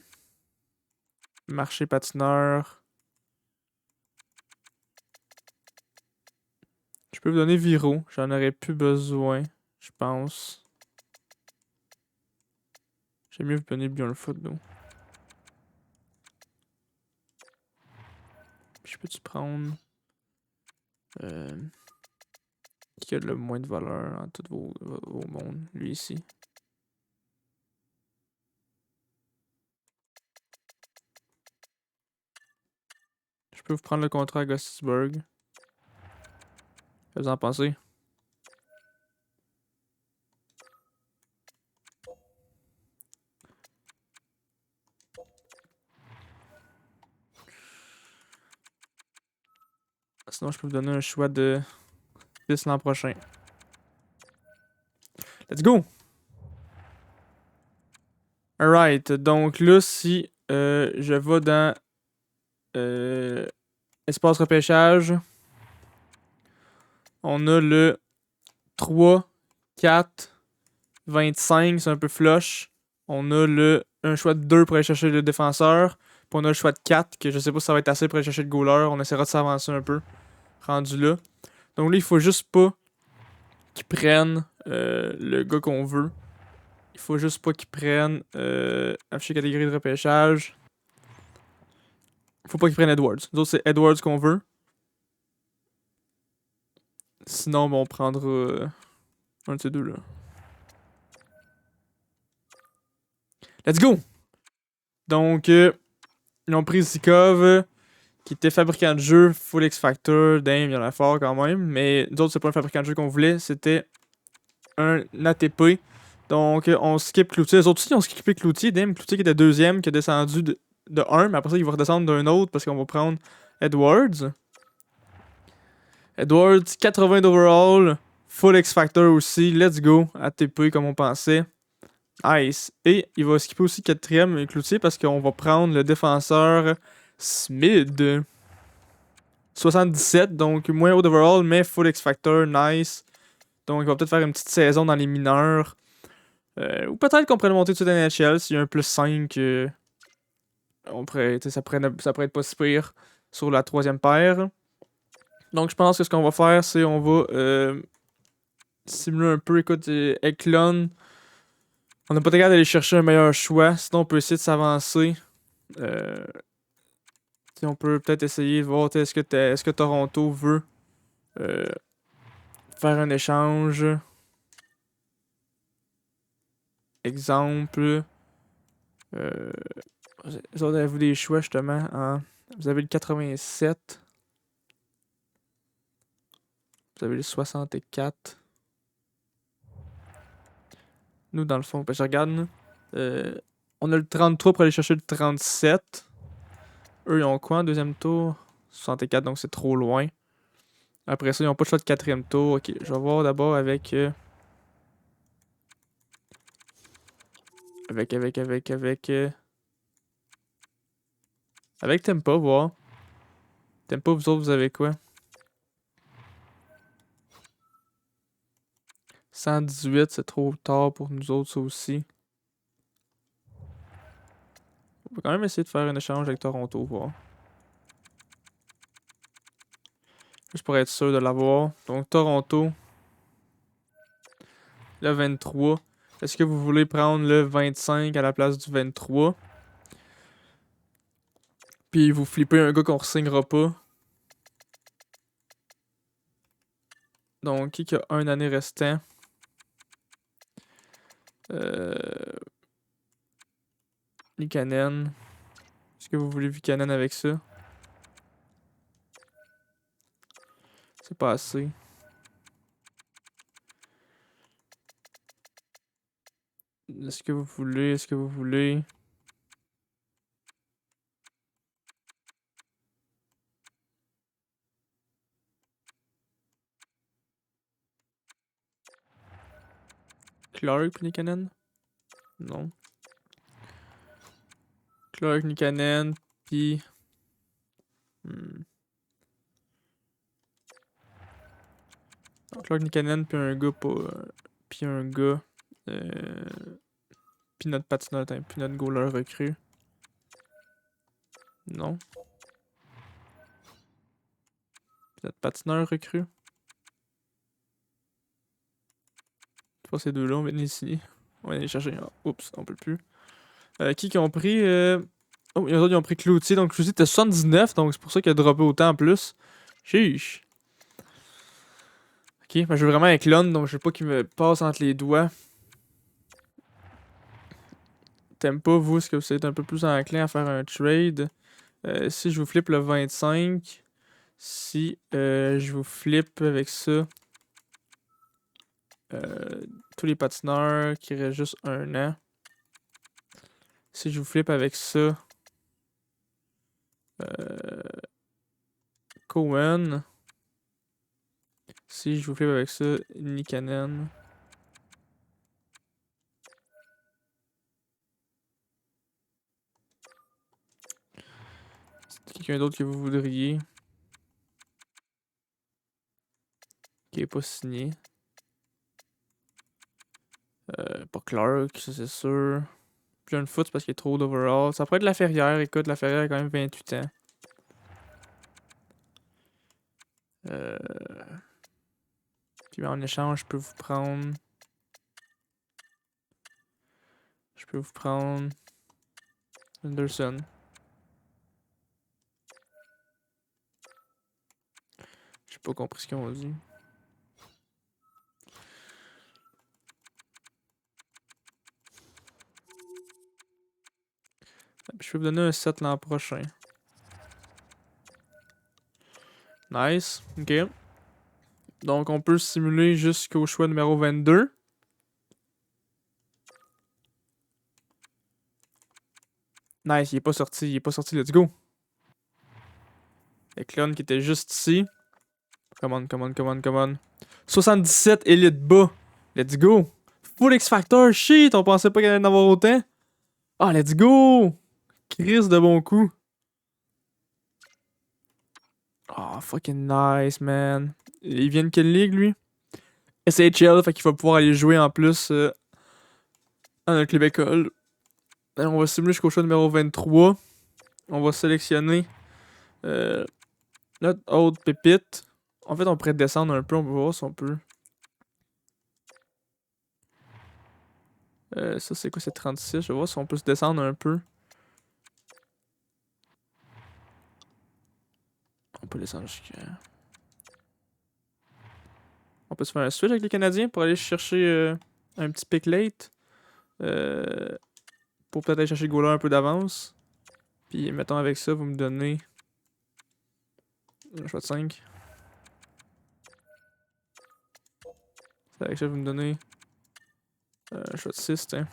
marché patineur. Je peux vous donner Viro. J'en aurais plus besoin, je pense. J'aime mieux vous donner Bjornfoot, donc. Puis je peux-tu prendre qui a le moins de valeur en tout vos mondes? Lui ici. Je peux vous prendre le contrat à Gostisburg. Qu'est-ce que vous en pensez? Sinon, je peux vous donner un choix de piste l'an prochain. Let's go! Alright, donc là, si je vais dans espace repêchage, on a le 3, 4, 25, c'est un peu flush. On a un choix de 2 pour aller chercher le défenseur. Puis on a le choix de 4, que je sais pas si ça va être assez pour aller chercher le goaler. On essaiera de s'avancer un peu, rendu là. Donc là, il faut juste pas qu'ils prennent le gars qu'on veut. Il faut juste pas qu'ils prennent afficher catégorie de repêchage. Faut pas qu'ils prennent Edwards. Nous autres, c'est Edwards qu'on veut. Sinon, ben, on prendra un de ces deux-là. Let's go! Donc, ils ont pris Zikov, qui était fabricant de jeu, full X Factor, damn, il y en a fort quand même. Mais nous autres, c'est pas un fabricant de jeu qu'on voulait, c'était un ATP. Donc, on skip Cloutier. Les autres aussi, ils ont skippé Cloutier. Damn, Cloutier qui était deuxième, qui est descendu de 1, mais après ça, il va redescendre d'un autre parce qu'on va prendre Edwards. Edwards, 80 d'overall, full X Factor aussi. Let's go, ATP comme on pensait. Nice. Et il va skipper aussi quatrième Cloutier parce qu'on va prendre le défenseur Smith. 77, donc moins haut d'overall, mais full X Factor, nice. Donc il va peut-être faire une petite saison dans les mineurs. Ou peut-être qu'on pourrait le monter tout de NHL s'il y a un plus 5. Ça pourrait être pas si pire sur la troisième paire. Donc je pense que ce qu'on va faire, c'est on va simuler un peu. Écoute, Eklund. On n'a pas de garde d'aller chercher un meilleur choix. Sinon, on peut essayer de s'avancer. On peut peut-être essayer de voir est-ce que Toronto veut faire un échange. Exemple. Vous avez des choix justement. Vous avez le 87. Vous avez le 64. Nous, dans le fond, je regarde. On a le 33 pour aller chercher le 37. Eux, ils ont quoi en deuxième tour? 64, donc c'est trop loin. Après ça, ils n'ont pas de choix de quatrième tour. Ok, je vais voir d'abord avec. Avec Tempa, voir. Tempa, vous autres, vous avez quoi? 118, c'est trop tard pour nous autres, ça aussi. On peut quand même essayer de faire un échange avec Toronto, voir. Juste pour être sûr de l'avoir. Donc, Toronto. Le 23. Est-ce que vous voulez prendre le 25 à la place du 23? Puis vous flippez un gars qu'on re-signera pas. Donc, qui a une année restant? Lukanen. Est-ce que vous voulez Lukanen avec ça? C'est pas assez. Est-ce que vous voulez? Est-ce que vous voulez? Clark puis Nikanen? Non. Clark, Nikanen, puis... Clark, Nikanen, puis un gars pour... puis un gars... puis notre patineur, puis notre goaler recrue. Non. Puis notre patineur recrue. C'est pas ces deux-là, on va venir ici. On va aller les chercher. Ah, oups, on peut plus. Qui ont pris... Oh, il y en a d'autres qui ont pris Cloutier. Donc Cloutier était 79, donc c'est pour ça qu'il a droppé autant en plus. Chiche. Ok, ben je veux vraiment un clone, donc je veux pas qu'il me passe entre les doigts. T'aimes pas, vous, est-ce que vous êtes un peu plus enclin à faire un trade? Si je vous flippe le 25, si je vous flippe avec ça, tous les patineurs qui restent juste un an. Si je vous flippe avec ça, Cohen. Si je vous flippe avec ça, Nikanen. C'est quelqu'un d'autre que vous voudriez. Qui est pas signé. Pas Clark, ça c'est sûr. Puis une foot, c'est parce qu'il y a trop d'overall. Ça pourrait être la Ferrière. Écoute, la Ferrière a quand même 28 ans. Puis en échange, je peux vous prendre. Je peux vous prendre. Anderson. J'ai pas compris ce qu'ils ont dit. Je peux vous donner un 7 l'an prochain. Nice. Ok. Donc on peut simuler jusqu'au choix numéro 22. Nice, il est pas sorti. Il est pas sorti. Let's go. Le clone qui était juste ici. Come on, come on, come on, come on. 77 Elite bas. Let's go. Full X Factor. Shit, on pensait pas qu'il allait en avoir autant. Ah, let's go. Chris de bon coup. Ah, fucking nice, man. Il vient de quelle ligue, lui? SHL, fait qu'il va pouvoir aller jouer en plus à notre club école. Alors, on va simuler jusqu'au choix numéro 23. On va sélectionner notre autre pépite. En fait, on pourrait descendre un peu, on peut voir si on peut. Ça, c'est quoi? C'est 36. Je vais voir si on peut se descendre un peu. On peut descendre jusqu'à... On peut se faire un switch avec les Canadiens pour aller chercher un petit pick late. Pour peut-être aller chercher le goaler un peu d'avance. Puis, mettons avec ça, vous me donnez un choix de 5. Avec ça, vous me donnez un choix de 6, tiens.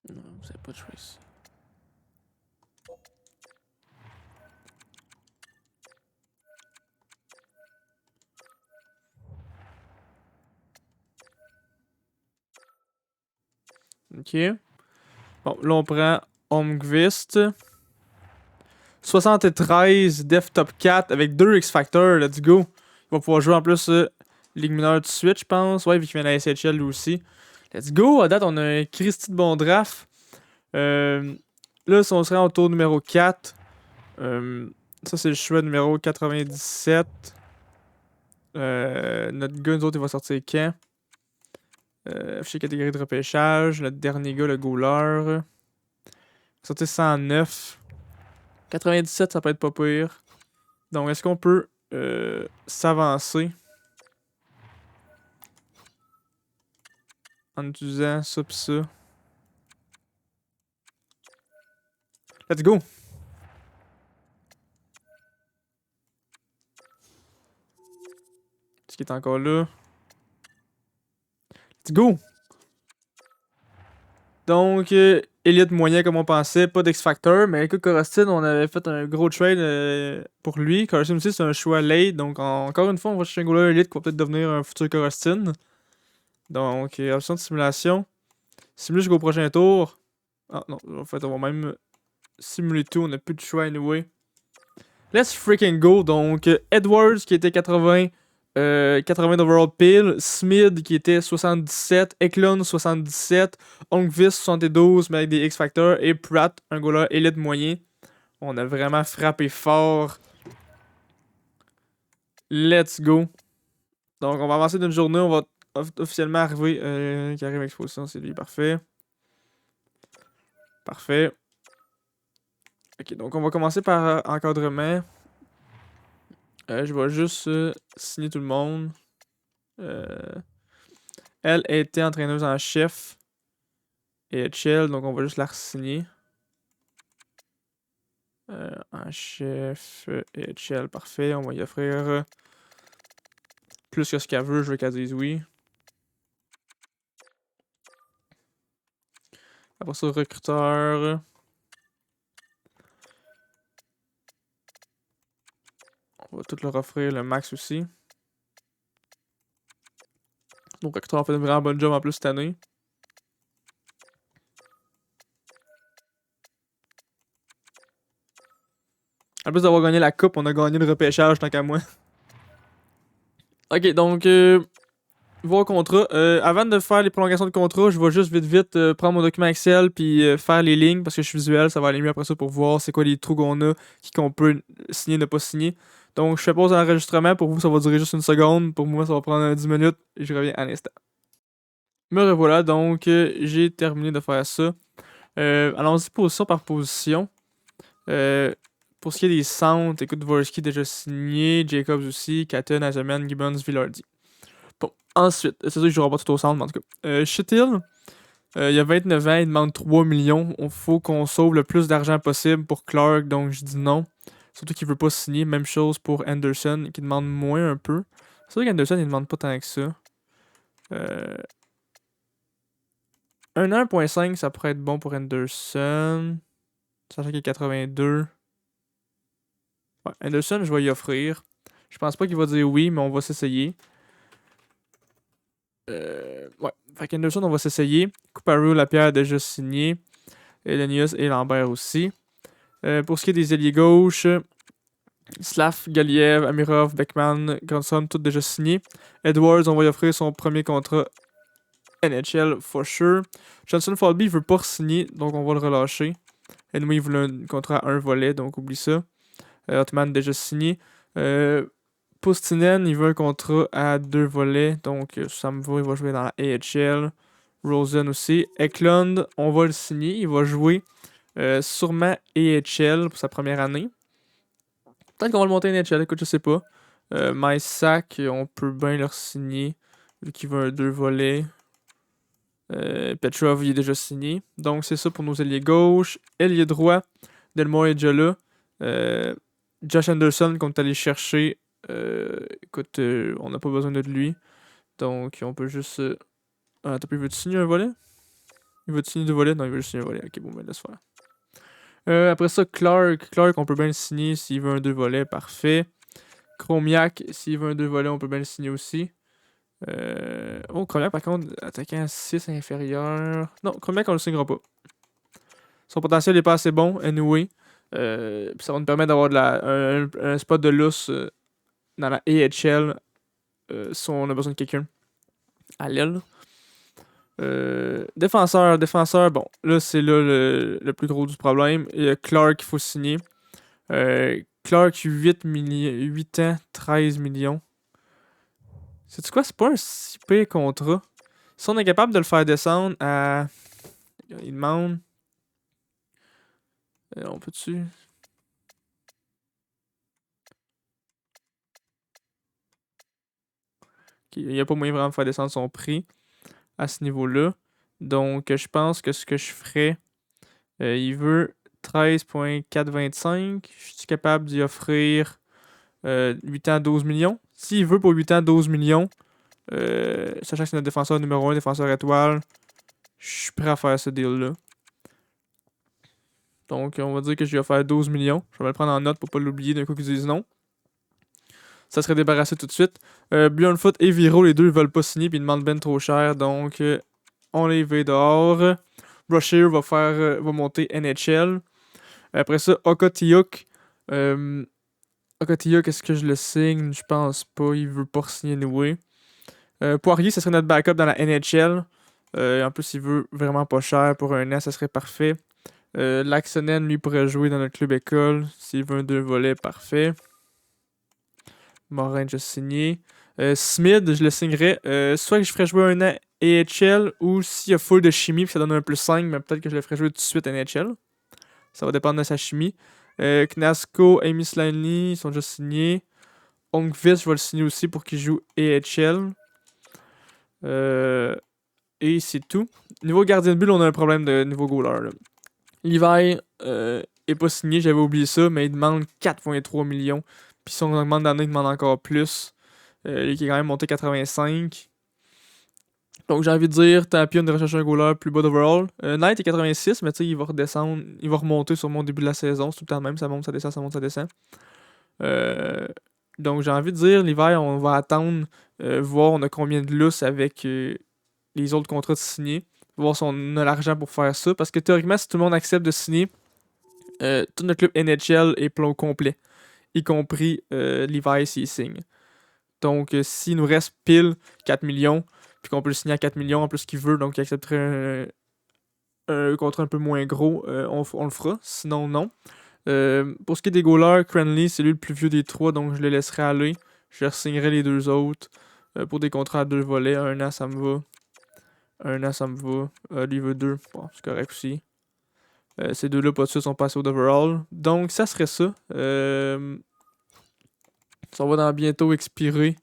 Non, vous avez pas de choix ici. Ok. Bon, là, on prend Holmqvist. 73 Def Top 4 avec 2 X-Factor. Let's go. Il va pouvoir jouer en plus Ligue mineure de suite, je pense. Ouais, vu qu'il vient de la SHL lui aussi. Let's go. À date, on a un Christy de bon draft. Là, si on se rend au tour numéro 4, ça, c'est le choix numéro 97. Notre gars, nous autres, il va sortir quand? Afficher catégorie de repêchage. Notre dernier gars, le goaler. Sortir 109. 97, ça peut être pas pire. Donc, est-ce qu'on peut s'avancer en utilisant ça pis ça? Let's go! Ce qui est encore là. Let's go! Donc, élite moyen comme on pensait, pas d'X-Factor, mais écoute, Coruscant, on avait fait un gros trade pour lui. Coruscant aussi, c'est un choix late, donc encore une fois, on va chercher un goaler élite qui va peut-être devenir un futur Coruscant. Donc, option de simulation. Simuler jusqu'au prochain tour. Ah non, en fait, on va même simuler tout, on n'a plus de choix anyway. Let's freaking go! Donc, Edwards qui était 80. 80 d'overall pile, Smith qui était 77, Eklund 77, Ongvis 72 mais avec des X-Factor et Pratt, un goaler élite moyen. On a vraiment frappé fort. Let's go. Donc on va avancer d'une journée, on va officiellement arriver. Qui arrive à exposition, c'est lui, parfait. Parfait. Ok, donc on va commencer par encadrement. Je vais juste signer tout le monde. Elle était entraîneuse en chef. Et Chill, donc on va juste la re-signer. En chef et Chill, parfait. On va y offrir plus que ce qu'elle veut. Je veux qu'elle dise oui. Après ça, recruteur. On va tout leur offrir le max aussi. Donc, recruteur a fait une vraiment bonne job en plus cette année. En plus d'avoir gagné la coupe, on a gagné le repêchage tant qu'à moi. Ok, donc, voir contrat. Avant de faire les prolongations de contrat, je vais juste vite prendre mon document Excel puis faire les lignes parce que je suis visuel, ça va aller mieux après ça pour voir c'est quoi les trous qu'on a, qui qu'on peut signer, ne pas signer. Donc, je fais pause à l'enregistrement. Pour vous, ça va durer juste une seconde. Pour moi, ça va prendre 10 minutes et je reviens à l'instant. Me revoilà, donc j'ai terminé de faire ça. Allons-y position par position. Pour ce qui est des centres, écoute, Dvorsky déjà signé, Jacobs aussi, Catton, Azaman, Gibbons, Villardi. Bon, ensuite, c'est sûr que je ne jouerai pas tout au centre, mais en tout cas. Shithill, il a 29 ans, il demande 3 millions. Il faut qu'on sauve le plus d'argent possible pour Clark, donc je dis non. Surtout qu'il veut pas signer. Même chose pour Anderson, qui demande moins un peu. C'est vrai qu'Anderson, il demande pas tant que ça. Un 1.5, ça pourrait être bon pour Anderson. Sachant qu'il est 82. Ouais, Anderson, je vais y offrir. Je pense pas qu'il va dire oui, mais on va s'essayer. Ouais. Fait qu'Anderson, on va s'essayer. Couparu, Lapierre a déjà signé. Elenius et Lambert aussi. Pour ce qui est des ailiers gauche, Slav, Galiev, Amirov, Beckman, Granson, tous déjà signés. Edwards, on va y offrir son premier contrat NHL for sure. Johnson Falby veut pas signer, donc on va le relâcher. Anyway, il voulait un contrat à un volet, donc oublie ça. Hotman déjà signé. Pustinen, il veut un contrat à 2 volets, donc ça me va, il va jouer dans la AHL. Rosen aussi. Eklund, on va le signer, il va jouer sûrement AHL pour sa première année. Peut-être qu'on va le monter en AHL, écoute, je sais pas. MySac, on peut bien le signer, vu qu'il veut un 2 volets. Petrov, il est déjà signé. Donc, c'est ça pour nos ailiers gauche. Ailier droit, Delmore est déjà là. Josh Anderson, qu'on est allé chercher. Écoute, on n'a pas besoin de lui. Donc, on peut juste. Ah, t'as pu, veux-tu signer un volet? Il veut-tu signer 2 volets? Non, il veut juste signer un volet. Ok, bon, ben laisse faire. Après ça, Clark. Clark, on peut bien le signer s'il veut un 2 volets. Parfait. Chromiak, s'il veut un 2 volets, on peut bien le signer aussi. Oh, Chromiak, par contre, attaquant 6 inférieur. Non, Chromiak, on le signera pas. Son potentiel n'est pas assez bon, anyway. Ça va nous permettre d'avoir un spot de lousse dans la AHL si on a besoin de quelqu'un à l'aile. Défenseur, bon, là c'est là le plus gros du problème. Il y a Clark qu'il faut signer. Clark, 8 ans, 13 millions. Sais-tu quoi? C'est pas un si pire contrat. Si on est capable de le faire descendre à. Il demande. On peut-tu... Il n'y a pas moyen vraiment de faire descendre son prix à ce niveau-là. Donc, je pense que ce que je ferais, il veut 13,425. Je suis capable d'y offrir 8 ans, 12 millions. S'il veut pour 8 ans, 12 millions, sachant que c'est notre défenseur numéro 1, défenseur étoile, je suis prêt à faire ce deal-là. Donc, on va dire que je vais faire 12 millions. Je vais me le prendre en note pour pas l'oublier d'un coup qu'ils disent non. Ça serait débarrassé tout de suite. Bjornfoot et Viro, les deux, ils veulent pas signer puis ils demandent ben trop cher. Donc, on les va dehors. Brushear va monter NHL. Après ça, Okotiyuk. Okotiyuk, est-ce que je le signe? Je pense pas. Il veut pas signer anyway. Poirier, ça serait notre backup dans la NHL. En plus, il veut vraiment pas cher. Pour un an, ça serait parfait. Laxonen, lui, pourrait jouer dans notre club école. S'il veut un 2 volets, parfait. Morin, j'ai signé. Smith, je le signerais. Soit que je ferais jouer un an AHL ou s'il y a full de chimie, puis ça donne un plus 5, mais peut-être que je le ferais jouer tout de suite NHL. Ça va dépendre de sa chimie. Knasco, Amy Slaney, ils sont déjà signés. Ongvis, je vais le signer aussi pour qu'il joue AHL. Et c'est tout. Niveau gardien de but, on a un problème de niveau goaler. Levi est pas signé, j'avais oublié ça, mais il demande 4,3 millions. Puis si on augmente d'année, il demande encore plus. Lui qui est quand même monté 85. Donc j'ai envie de dire, Tapion de rechercher un goaler plus bas d'overall. Knight est 86, mais tu sais, il va redescendre, il va remonter sur mon début de la saison. C'est tout le temps le même, ça monte, ça descend, ça monte, ça descend. Donc j'ai envie de dire, l'hiver, on va attendre, voir on a combien de lousse avec les autres contrats de signer. Voir si on a l'argent pour faire ça. Parce que théoriquement, si tout le monde accepte de signer, tout notre club NHL est plomb complet. Y compris l'hiver s'il signe. Donc s'il nous reste pile 4 millions, puis qu'on peut le signer à 4 millions en plus qu'il veut, donc il accepterait un contrat un peu moins gros, on le fera. Sinon, non. Pour ce qui est des goalers, Cranley, c'est lui le plus vieux des trois, donc je le laisserai aller. Je signerai les deux autres pour des contrats à 2 volets. Un an, ça me va. Un an, ça me va. Lui veut 2. Bon, c'est correct aussi. Ces deux-là, pas de suite, sont passés au overall. Donc, ça serait ça. Ça va dans bientôt expirer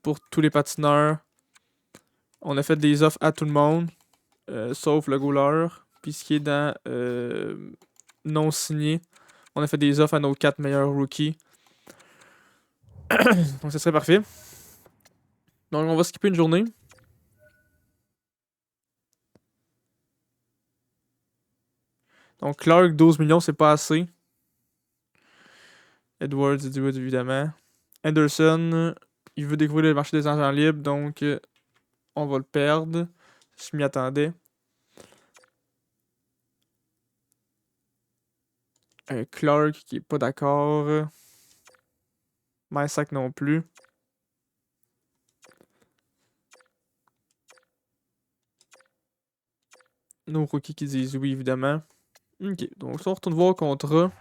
pour tous les patineurs. On a fait des offres à tout le monde, sauf le goaler. Puis ce qui est dans non signé, on a fait des offres à nos 4 meilleurs rookies. Donc, ça serait parfait. Donc, on va skipper une journée. Donc, Clark, 12 millions, c'est pas assez. Edwards, évidemment. Anderson, il veut découvrir le marché des agents libres, donc on va le perdre. Je m'y attendais. Clark qui est pas d'accord. Mysack non plus. Nos rookies qui disent oui, évidemment. Ok, donc si on retourne voir le contrat.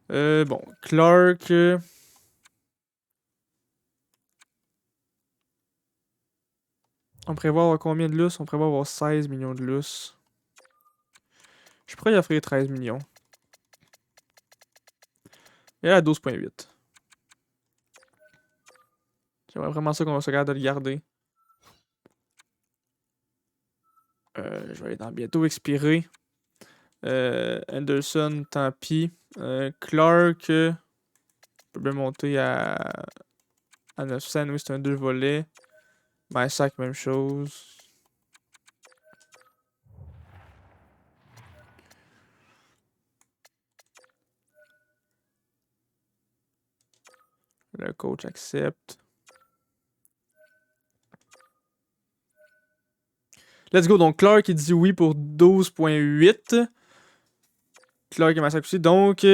Bon, Clark. On prévoit avoir combien de lousse? On prévoit avoir 16 millions de lousse. Je pourrais y offrir 13 millions. Et là, 12,8. J'aimerais vraiment ça qu'on se regarde de le garder. Je vais aller dans bientôt expirer. Anderson, tant pis. Clark peut bien monter à 900. Oui, c'est un 2 volets. Mysack, même chose. Le coach accepte. Let's go. Donc, Clark, il dit oui pour 12,8. Clark et Mysack aussi. Donc,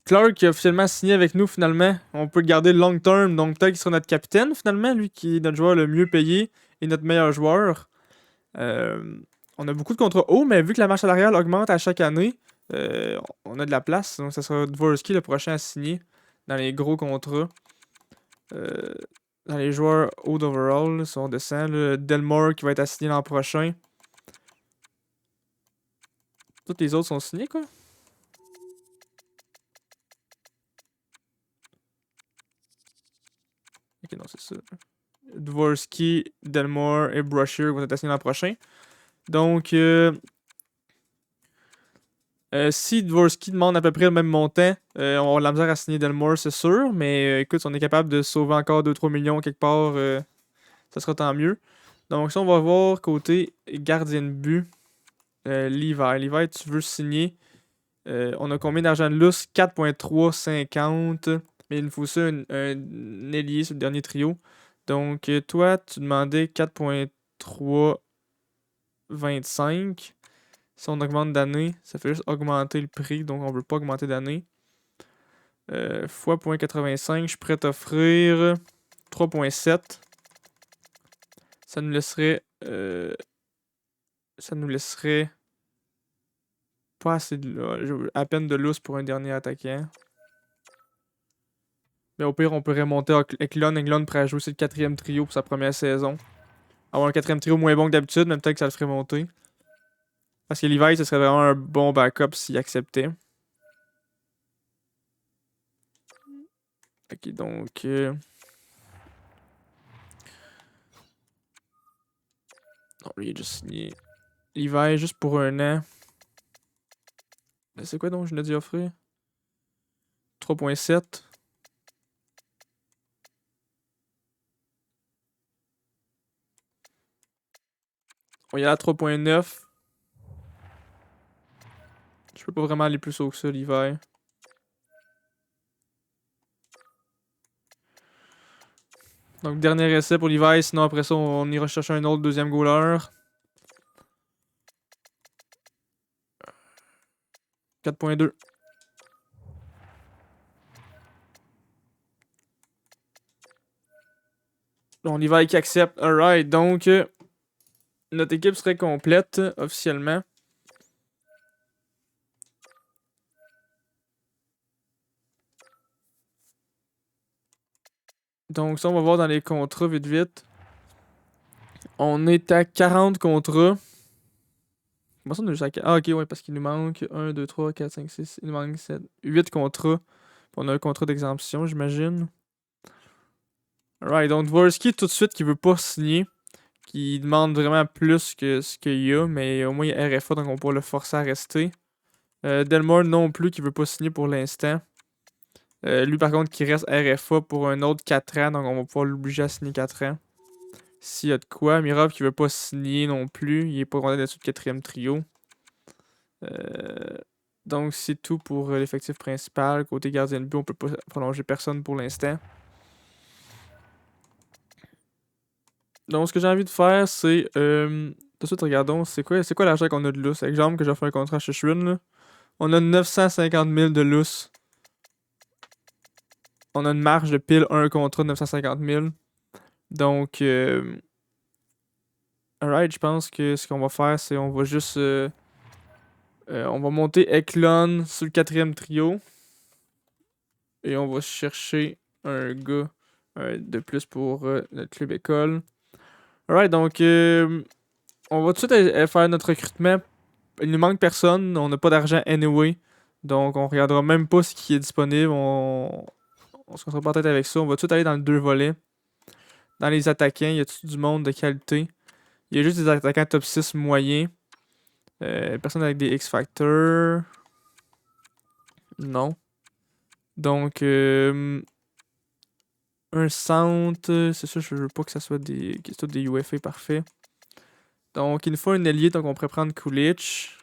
Clark qui a officiellement signé avec nous finalement. On peut le garder long term. Donc, peut-être qu'il sera notre capitaine finalement. Lui qui est notre joueur le mieux payé et notre meilleur joueur. On a beaucoup de contrats hauts, mais vu que la marche salariale augmente à chaque année, on a de la place. Donc, ça sera Dvorsky le prochain à signer dans les gros contrats. Dans les joueurs haut d'overall, si on descend, Delmore qui va être assigné l'an prochain. Toutes les autres sont signés, quoi. Ok, non, c'est ça. Dvorsky, Delmore et Brusher vont être assignés l'an prochain. Donc, si Dvorsky demande à peu près le même montant, on va avoir de la misère à signer Delmore, c'est sûr. Mais écoute, si on est capable de sauver encore 2-3 millions quelque part, ça sera tant mieux. Donc, ça, on va voir côté gardien de but. Levi. Levi, tu veux signer. On a combien d'argent de lousse? 4.350. Mais il nous faut ça, un ailier sur le dernier trio. Donc, toi, tu demandais 4.325. Si on augmente d'année, ça fait juste augmenter le prix. Donc, on veut pas augmenter d'année. Fois 0.85, je suis prêt à t'offrir 3.7. Ça nous laisserait. Ça nous laisserait pas assez de. À peine de lousse pour un dernier attaquant. Mais au pire, on pourrait monter Eklund. Eklund pourrait jouer aussi le quatrième trio pour sa première saison. Avoir un quatrième trio moins bon que d'habitude, mais peut-être que ça le ferait monter. Parce que Levi, ce serait vraiment un bon backup s'il acceptait. Ok, donc. Non, lui, il est juste signé. Levi, juste pour un an. C'est quoi donc, je l'ai dit offrir? 3.7. On y a à 3.9. Je peux pas vraiment aller plus haut que ça, Levi. Donc, dernier essai pour Levi. Sinon, après ça, on ira chercher un autre deuxième goaler. 4.2. On Levi qui accepte. Alright, donc notre équipe serait complète officiellement. Donc ça, on va voir dans les contrats vite vite. On est à 40 contrats. Comment ça, on est juste à Ah, ok, ouais, parce qu'il nous manque 1, 2, 3, 4, 5, 6. Il nous manque 7, 8 contrats. Puis on a un contrat d'exemption, j'imagine. Alright, donc Dvorsky, tout de suite, qui veut pas signer. Qui demande vraiment plus que ce qu'il y a. Mais au moins, il y a RFA, donc on pourra le forcer à rester. Delmore non plus, qui veut pas signer pour l'instant. Lui, par contre, qui reste RFA pour un autre 4 ans. Donc on va pouvoir l'obliger à signer 4 ans. S'il y a de quoi. Mirov qui veut pas signer non plus. Il est pas content d'être sur le quatrième trio. Donc c'est tout pour l'effectif principal. Côté gardien de but, on peut pas prolonger personne pour l'instant. Donc ce que j'ai envie de faire, c'est. Tout de suite, regardons, c'est quoi l'argent qu'on a de lousse? Exemple que j'ai fait un contrat chez Schwinn, là. On a 950 000 de lousse. On a une marge de pile un contrat de 950 000. Donc, alright, je pense que ce qu'on va faire, c'est on va juste. On va monter Eklund sur le quatrième trio. Et on va chercher un gars de plus pour notre club école. Alright, donc on va tout de suite faire notre recrutement. Il nous manque personne, on n'a pas d'argent anyway. Donc on regardera même pas ce qui est disponible. On se concentre pas tête avec ça. On va tout de suite aller dans le 2 volets. Dans les attaquants, il y a tout du monde de qualité. Il y a juste des attaquants top 6 moyens. Personne avec des X-Factor. Non. Donc, un centre, c'est sûr, je veux pas que ça soit des UFA parfaits. Donc, il nous faut un ailier, donc on pourrait prendre Kulich.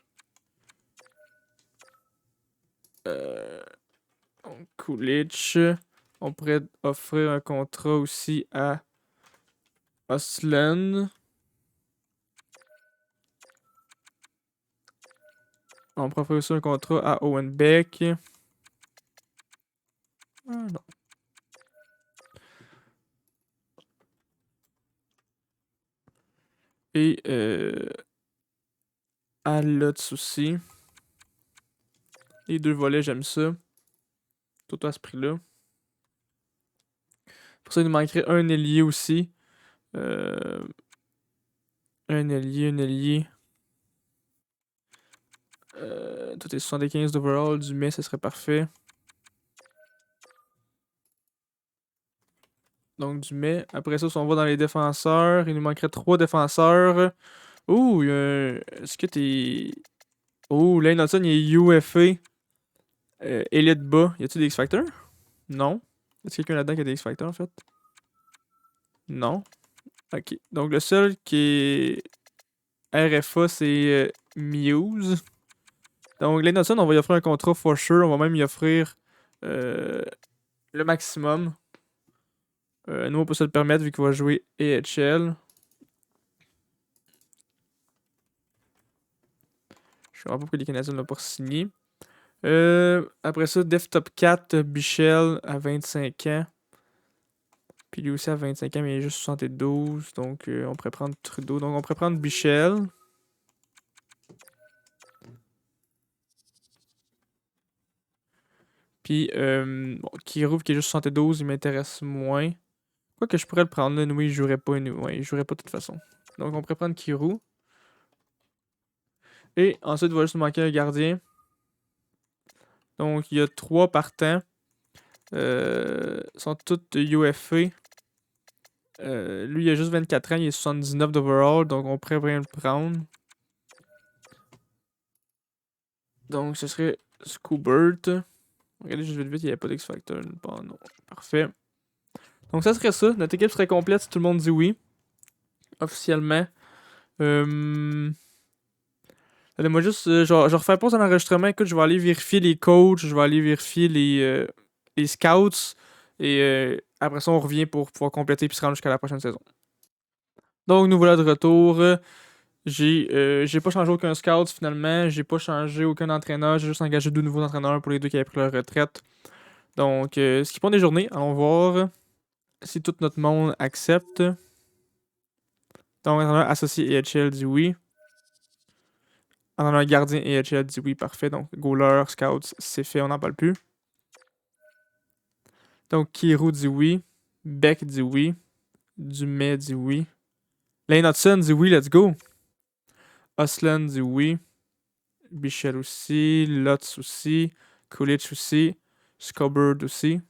Kulich. On pourrait offrir un contrat aussi à Oslen. On pourrait offrir aussi un contrat à Owen Beck. Ah non. Et à Lutz aussi. Les 2 volets, j'aime ça. Tout à ce prix-là. Pour ça, il nous manquerait un ailier aussi. Un ailier. Tout est 75 d'overall. Du mai, ce serait parfait. Donc du mai. Après ça, si on va dans les défenseurs, il nous manquerait 3 défenseurs. Ouh, est-ce que t'es. Oh, Lane Hudson, il est UFA. Elite bas. Y a-tu des X-Factors? Non. Est-ce quelqu'un là-dedans qui a des X-Factors en fait? Non. Ok. Donc le seul qui est RFA, c'est Muse. Donc Lane Hudson, on va lui offrir un contrat for sure. On va même lui offrir euh, le maximum. Nous, on peut se le permettre vu qu'il va jouer AHL. Je sais pas pourquoi les Canadiens ne l'ont pas signé. Après ça, Def Top 4, Bichel à 25 ans. Puis lui aussi à 25 ans, mais il est juste 72. Donc on pourrait prendre Trudeau. Donc on pourrait prendre Bichel. Puis bon, Kirou qui est juste 72, il m'intéresse moins. Quoi que je pourrais le prendre, là, oui, il jouerait pas. Ouais, il jouerait pas de toute façon. Donc on pourrait prendre Kirou. Et ensuite, il va juste manquer un gardien. Donc il y a 3 partants. Sont tous UFA. Lui, il a juste 24 ans, il est 79 d'overall, donc on pourrait bien le prendre. Donc ce serait Scoobert. Regardez juste vite vite, il n'y avait pas d'X-Factor. Bon, non. Parfait. Donc ça serait ça. Notre équipe serait complète si tout le monde dit oui. Officiellement. Allez-moi juste. Je vais refaire pause en enregistrement. Écoute, je vais aller vérifier les coachs. Je vais aller vérifier les scouts. Et après ça, on revient pour pouvoir compléter puis se rendre jusqu'à la prochaine saison. Donc nous voilà de retour. J'ai pas changé aucun scout finalement. J'ai pas changé aucun entraîneur. J'ai juste engagé 2 nouveaux entraîneurs pour les 2 qui avaient pris leur retraite. Donc, ce qui prend des journées. Allons voir si tout notre monde accepte. Donc, entraîneur associé EHL dit oui. Entraîneur gardien EHL dit oui, parfait. Donc, goaler, scouts, c'est fait, on n'en parle plus. Donc, Kirou dit oui. Beck dit oui. Dumais dit oui. Lane Hudson dit oui, let's go. Osland dit oui. Bichel aussi. Lutz aussi. Coolidge aussi. Scobbird aussi.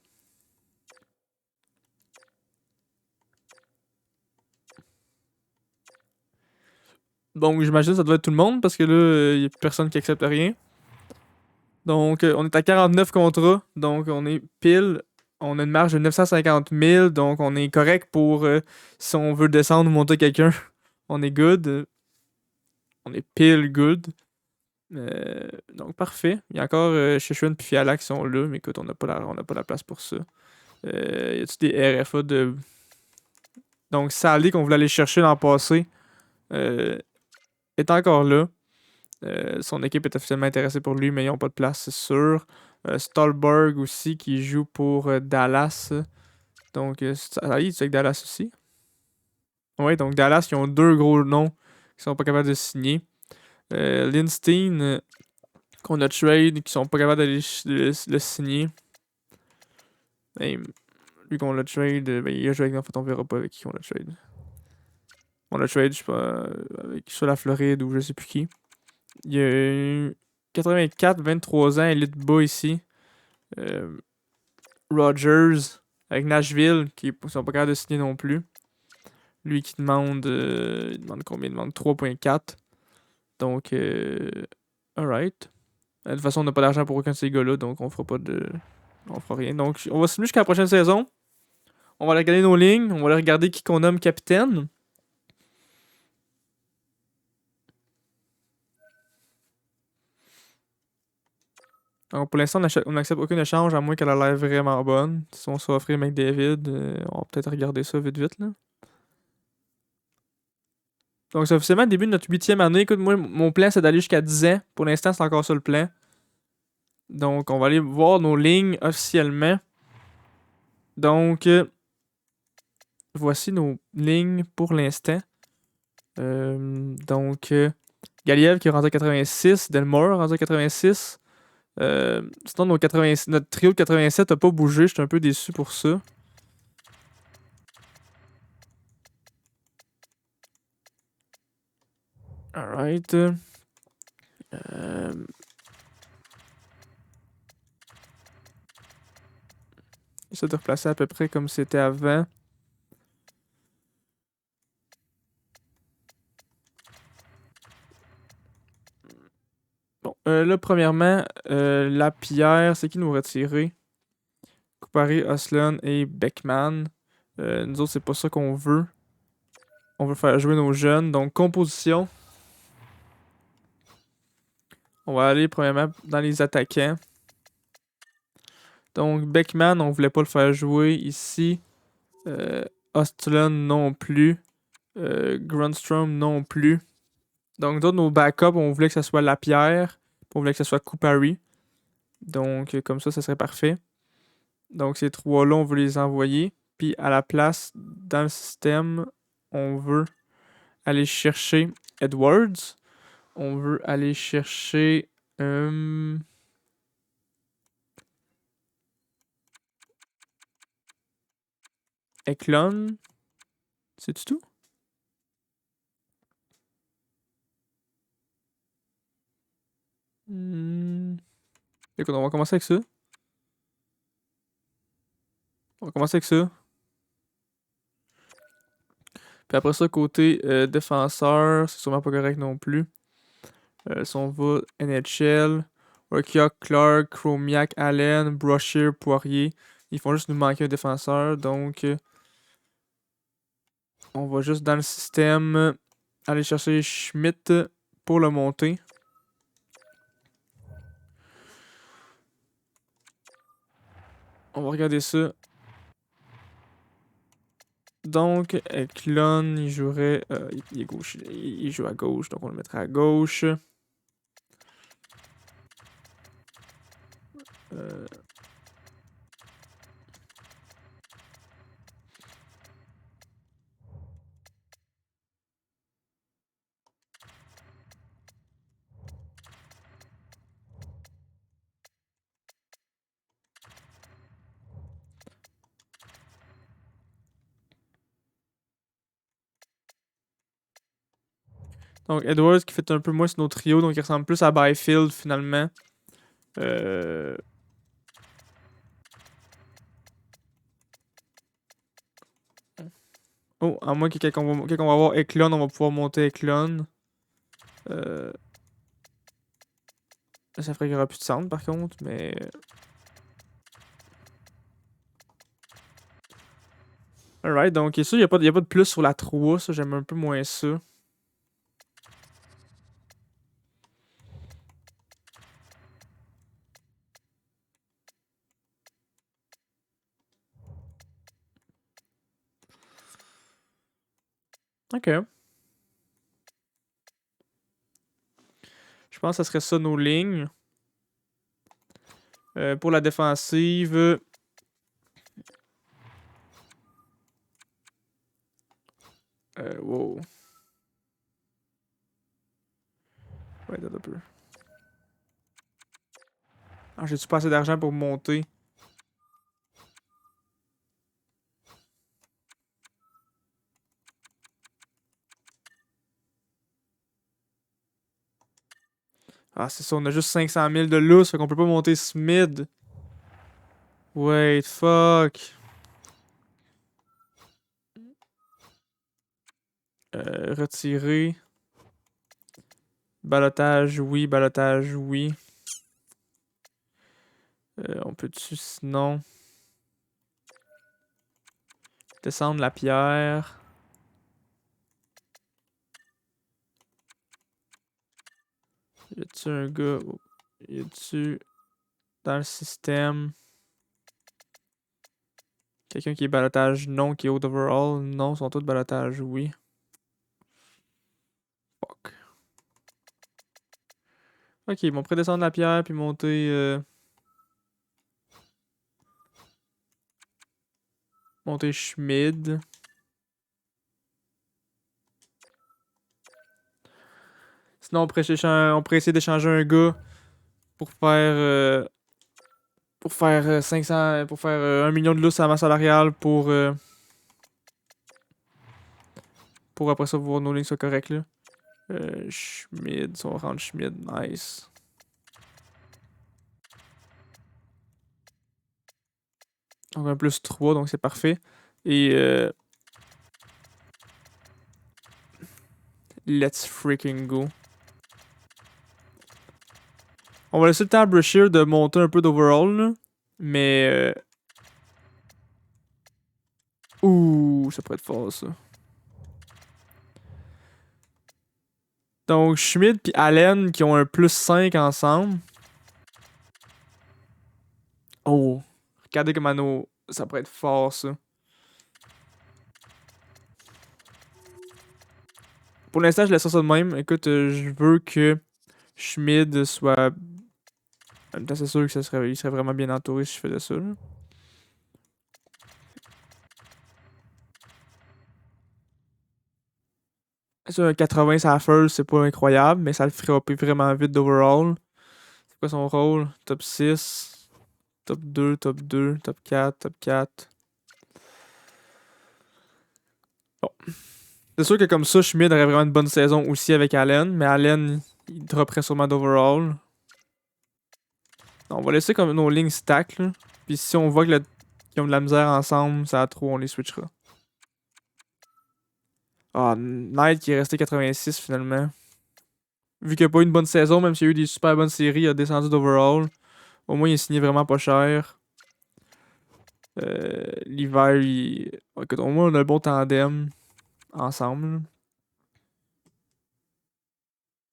Donc, j'imagine que ça doit être tout le monde parce que là, il n'y a personne qui accepte rien. Donc, on est à 49 contrats. Donc, on est pile. On a une marge de 950 000. Donc, on est correct pour si on veut descendre ou monter quelqu'un. On est good. On est pile good. Donc, parfait. Il y a encore Shishun et Fiala qui sont là. Mais écoute, on n'a pas, la place pour ça. Y a-tu des RFA de. Donc, Sally qu'on voulait aller chercher l'an passé est encore là. Son équipe est officiellement intéressée pour lui, mais ils n'ont pas de place, c'est sûr. Stolberg aussi, qui joue pour Dallas. Donc, Sally, tu sais avec Dallas aussi? Ouais, donc Dallas, ils ont 2 gros noms qui sont pas capables de signer. Lindstein, qu'on a trade, qui sont pas capables d'aller le signer. Et lui qu'on l'a trade, ben, il a joué avec, en fait, on verra pas avec qui on l'a trade. On l'a trade, je sais pas, avec soit la Floride ou je sais plus qui. Il y a 84, 23 ans, Elite Bas ici. Rogers avec Nashville, qui sont pas capables de signer non plus. Lui qui demande. Il demande combien? Il demande 3.4. Donc, alright. De toute façon, on n'a pas d'argent pour aucun de ces gars-là, donc on fera pas de. On fera rien. Donc, on va signer jusqu'à la prochaine saison. On va aller regarder nos lignes. On va aller regarder qui qu'on nomme capitaine. Donc, pour l'instant, on n'accepte aucun échange à moins qu'elle a l'air vraiment bonne. Si on se fait offrir McDavid, on va peut-être regarder ça vite vite là. Donc, c'est officiellement le début de notre 8e année. Écoute, moi, mon plan, c'est d'aller jusqu'à 10 ans. Pour l'instant, c'est encore ça le plan. Donc, on va aller voir nos lignes officiellement. Donc, voici nos lignes pour l'instant. Donc, Galiev qui est rendu à 86. Delmore rendu à 86. Sinon, notre trio de 87 n'a pas bougé. Je suis un peu déçu pour ça. Alright. J'essaie de replacer à peu près comme c'était avant. Bon, là, premièrement, la pierre, c'est qui nous retiré? Couparé, Oslan et Beckman. Nous autres, c'est pas ça qu'on veut. On veut faire jouer nos jeunes. Donc, composition. On va aller premièrement dans les attaquants. Donc, Beckman, on voulait pas le faire jouer ici. Oslan non plus. Grunstrom non plus. Donc, d'autres, nos backups, on voulait que ça soit Lapierre. On voulait que ça soit Kupari. Donc, comme ça serait parfait. Donc, ces trois-là, on veut les envoyer. Puis, à la place, dans le système, on veut aller chercher Edwards. On veut aller chercher... Eklund. C'est tout? Écoute, on va commencer avec ça. On va commencer avec ça. Puis après ça, côté défenseur, c'est sûrement pas correct non plus. Si on va NHL, Urquiak, Clark, Chromiak, Allen, Brushier, Poirier. Ils font juste nous manquer un défenseur. Donc, on va juste dans le système aller chercher Schmidt pour le monter. On va regarder ça. Donc, Eklund, il jouerait. Il est gauche. Il joue à gauche, donc on le mettra à gauche. Donc, Edwards qui fait un peu moins sur nos trios, donc il ressemble plus à Byfield finalement. Oh, à moins que quand on va avoir Eklund, on va pouvoir monter Eklund. Ça ferait qu'il n'y aura plus de centre par contre, mais. Alright, donc ça, il n'y a, pas de plus sur la 3, ça j'aime un peu moins ça. Ok. Je pense que ça serait ça nos lignes. Pour la défensive. Wow. Ouais, attends un peu. Ah, j'ai-tu pas assez d'argent pour monter? Ah, c'est ça, on a juste 500 000 de lousse, fait qu'on peut pas monter Smid. Wait, fuck. Retirer. Balotage, oui. Balotage, oui. On peut-tu sinon descendre la pierre? Y a-tu un gars? Y a-tu dans le système quelqu'un qui est balotage non, qui est haut overall? Non, ils sont tous balotage oui. Fuck. Ok, ils vont prédescendre la pierre puis monter. Monter Schmid. Sinon, on pourrait essayer d'échanger un gars pour faire. Pour faire 500. Pour faire 1 million de lousse à la masse salariale pour. Pour après ça voir nos lignes soient correctes là. Schmid, si on rentre Schmid, nice. On a un plus 3, donc c'est parfait. Et let's freaking go. On va laisser le temps à Brashear de monter un peu d'overall, là. Mais... Ouh, ça pourrait être fort, ça. Donc, Schmid puis Allen qui ont un plus 5 ensemble. Oh, regardez comment ça pourrait être fort, ça. Pour l'instant, je laisse ça de même. Écoute, je veux que Schmid soit... En même temps, c'est sûr que il serait vraiment bien entouré si je faisais ça, là. Ça, un 80 ça first, c'est pas incroyable, mais ça le ferait hopper vraiment vite d'overall. C'est quoi son rôle? Top 6, top 2, top 2, top 4, top 4. Bon. C'est sûr que comme ça, Schmid aurait vraiment une bonne saison aussi avec Allen, mais Allen, il dropperait sûrement d'overall. On va laisser comme nos lignes stack, là. Puis si on voit qu'ils ont de la misère ensemble, ça a trop, on les switchera. Ah, Knight qui est resté 86 finalement. Vu qu'il a pas eu une bonne saison, même s'il y a eu des super bonnes séries, il a descendu d'overall. Au moins, il est signé vraiment pas cher. L'hiver, écoute, au moins, on a le bon tandem ensemble.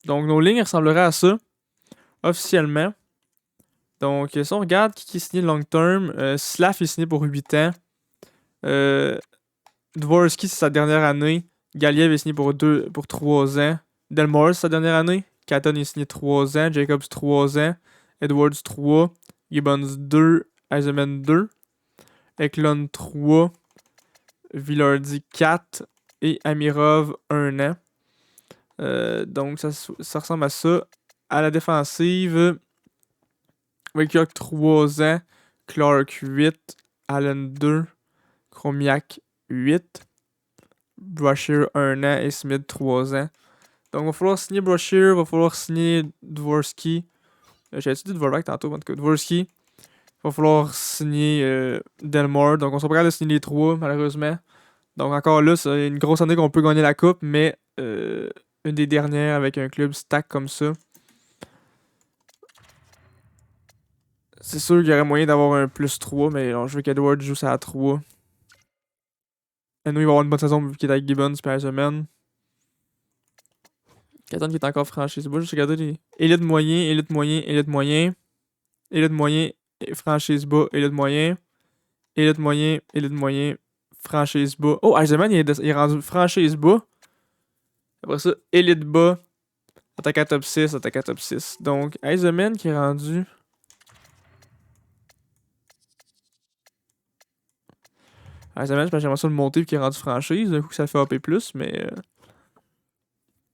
Donc, nos lignes ressembleraient à ça, officiellement. Donc, si on regarde qui est signé long term, Slav est signé pour 8 ans. Dvorsky, c'est sa dernière année. Galiev est signé pour 3 ans. Delmore, c'est sa dernière année. Catton est signé 3 ans. Jacobs, 3 ans. Edwards, 3. Gibbons, 2. Eisenman, 2. Eklund, 3. Villardi, 4. Et Amirov, 1 an. Donc, ça ressemble à ça. À la défensive, Waycock, 3 ans. Clark, 8. Allen, 2. Chromiak, 8. Brashear 1 an et Smith 3 ans. Donc, il va falloir signer Brashear, il va falloir signer Dvorsky. J'avais dit Dvorak tantôt, en tout cas, Dvorsky. Il va falloir signer Delmore. Donc, on sera pas capable de signer les trois, malheureusement. Donc, encore là, c'est une grosse année qu'on peut gagner la coupe, mais une des dernières avec un club stack comme ça. C'est sûr qu'il y aurait moyen d'avoir un plus 3, mais alors, je veux qu'Edward joue ça à 3. Et nous, il va avoir une bonne saison vu qu'il est avec Gibbons et Eisenman. Catan qui est encore franchise. Bas, j'ai regardé les élite moyen, élite moyen, élite moyen, élite moyen, franchise bas, élite moyen, élite moyen, élite moyen, franchise bas. Oh, Eisenman, il est rendu franchise bas. Après ça, élite bas, attaquant top 6, attaquant top 6. Donc, Eisenman qui est rendu. Eisenman, j'aimerais ça le monter vu qu'il est rendu franchise. D'un coup, ça fait AP+, mais.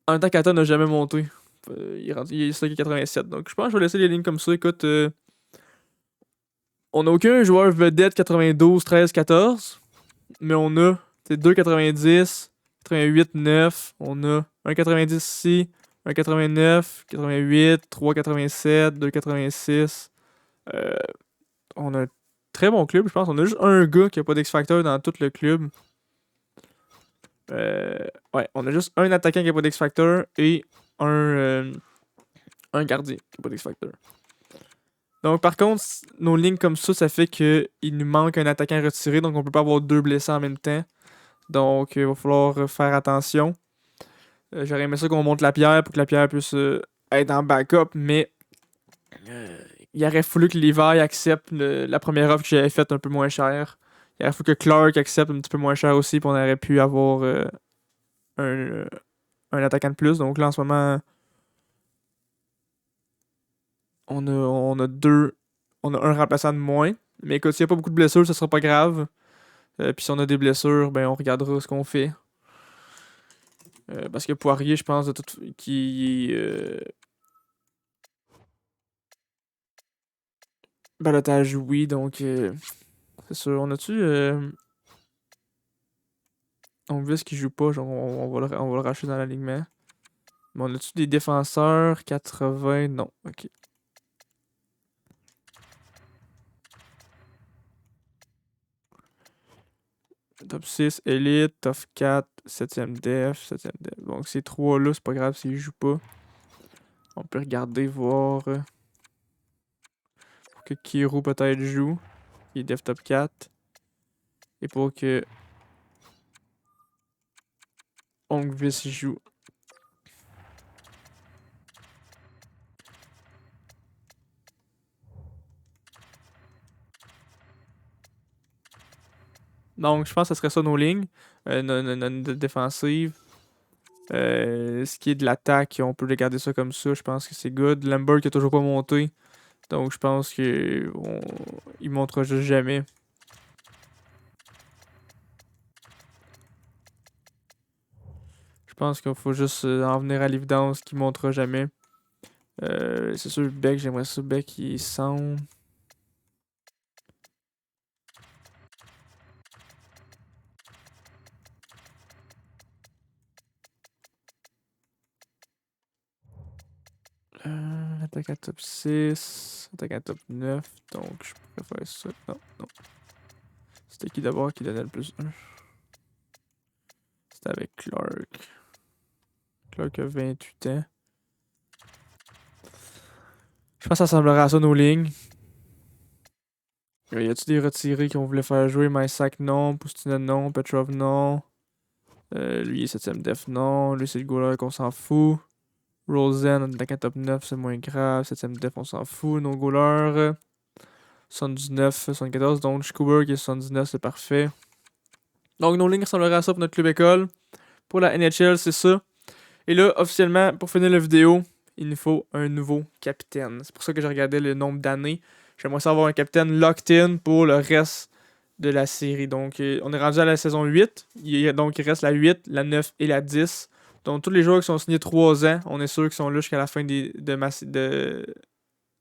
En même temps, Kata n'a jamais monté. Il est stocké 87. Donc, je pense que je vais laisser les lignes comme ça. Écoute, on n'a aucun joueur vedette 92, 13, 14. Mais on a 2 90, 88, 9. On a un 90 ici, un 89, 88, 3 87, 2 86. Euh, on a un très bon club, je pense. On a juste un gars qui a pas d'X-Factor dans tout le club. Ouais, on a juste un attaquant qui a pas d'X-Factor et un gardien qui a pas d'X-Factor. Donc, par contre, nos lignes comme ça fait qu'il nous manque un attaquant retiré, donc on peut pas avoir deux blessés en même temps. Donc, il va falloir faire attention. J'aurais aimé ça qu'on monte la pierre pour que la pierre puisse être en backup, mais il aurait fallu que Levi accepte la première offre que j'avais faite un peu moins chère. Il aurait fallu que Clark accepte un petit peu moins cher aussi, puis on aurait pu avoir un, un attaquant de plus. Donc là, en ce moment, on a deux. On a un remplaçant de moins. Mais écoute, s'il n'y a pas beaucoup de blessures, ça sera pas grave. Puis si on a des blessures, ben on regardera ce qu'on fait. Parce que Poirier, je pense, qui balotage, oui, donc c'est sûr. On a-tu. On veut ce qu'il joue pas, genre on va le racheter dans l'alignement. Mais on a-tu des défenseurs? 80? Non, ok. Top 6, Elite, top 4, 7ème def, 7ème def. Donc ces trois-là, c'est pas grave s'ils jouent pas. On peut regarder, voir. Pour que Kiro peut-être joue. Il est def top 4. Et pour que Ongvis joue. Donc je pense que ce serait ça nos lignes. Notre défensive. Ce qui est de l'attaque, on peut regarder ça comme ça. Je pense que c'est good. Lambert qui a toujours pas monté. Donc je pense qu'il montera juste jamais. Je pense qu'il faut juste en venir à l'évidence qu'il montera jamais. C'est sûr, Beck, j'aimerais ça. Beck, il semble. Attaque à top 6. Attaque à top 9. Donc, je préfère ça. Non, non. C'était qui d'abord qui donnait le plus 1? C'était avec Clark. Clark a 28 ans. Je pense que ça ressemblera à ça nos lignes. Y a-tu des retirés qu'on voulait faire jouer? Mysack non. Pustina non. Petrov non. Lui il est 7ème def non. Lui c'est le goaler qu'on s'en fout. Rosen, on attaque à top 9, c'est moins grave. 7ème def, on s'en fout. Nos goalers. 79, 74. Donc, Schuber qui est 79, c'est parfait. Donc, nos lignes ressembleraient à ça pour notre club école. Pour la NHL, c'est ça. Et là, officiellement, pour finir la vidéo, il nous faut un nouveau capitaine. C'est pour ça que j'ai regardé le nombre d'années. J'aimerais savoir un capitaine locked in pour le reste de la série. Donc, on est rendu à la saison 8. Donc, il reste la 8, la 9 et la 10. Donc, tous les joueurs qui sont signés 3 ans, on est sûr qu'ils sont là jusqu'à la fin du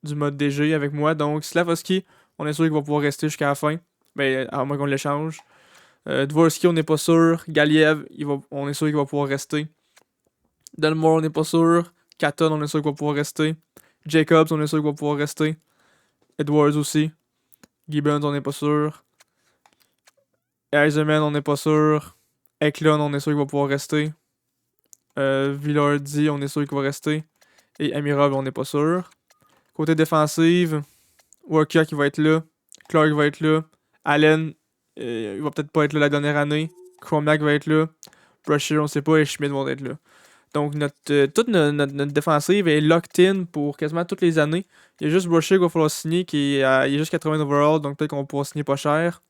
mode DG avec moi. Donc, Slavovski, on est sûr qu'il va pouvoir rester jusqu'à la fin. Mais à moins qu'on l'échange. Dvorsky, on n'est pas sûr. Galiev, on est sûr qu'il va pouvoir rester. Delmore, on n'est pas sûr. Catton, on est sûr qu'il va pouvoir rester. Jacobs, on est sûr qu'il va pouvoir rester. Edwards aussi. Gibbons, on n'est pas sûr. Eisenman, on n'est pas sûr. Eklund, on est sûr qu'il va pouvoir rester. Villardi, on est sûr qu'il va rester. Et Amirov, on n'est pas sûr. Côté défensive, Workia qui va être là. Clark va être là. Allen, il va peut-être pas être là la dernière année. Chromiak va être là. Brusher, on sait pas. Et Schmidt vont être là. Donc, toute notre défensive est locked in pour quasiment toutes les années. Il y a juste Brusher qu'il va falloir signer, il est juste 80 overall, donc peut-être qu'on va pouvoir signer pas cher.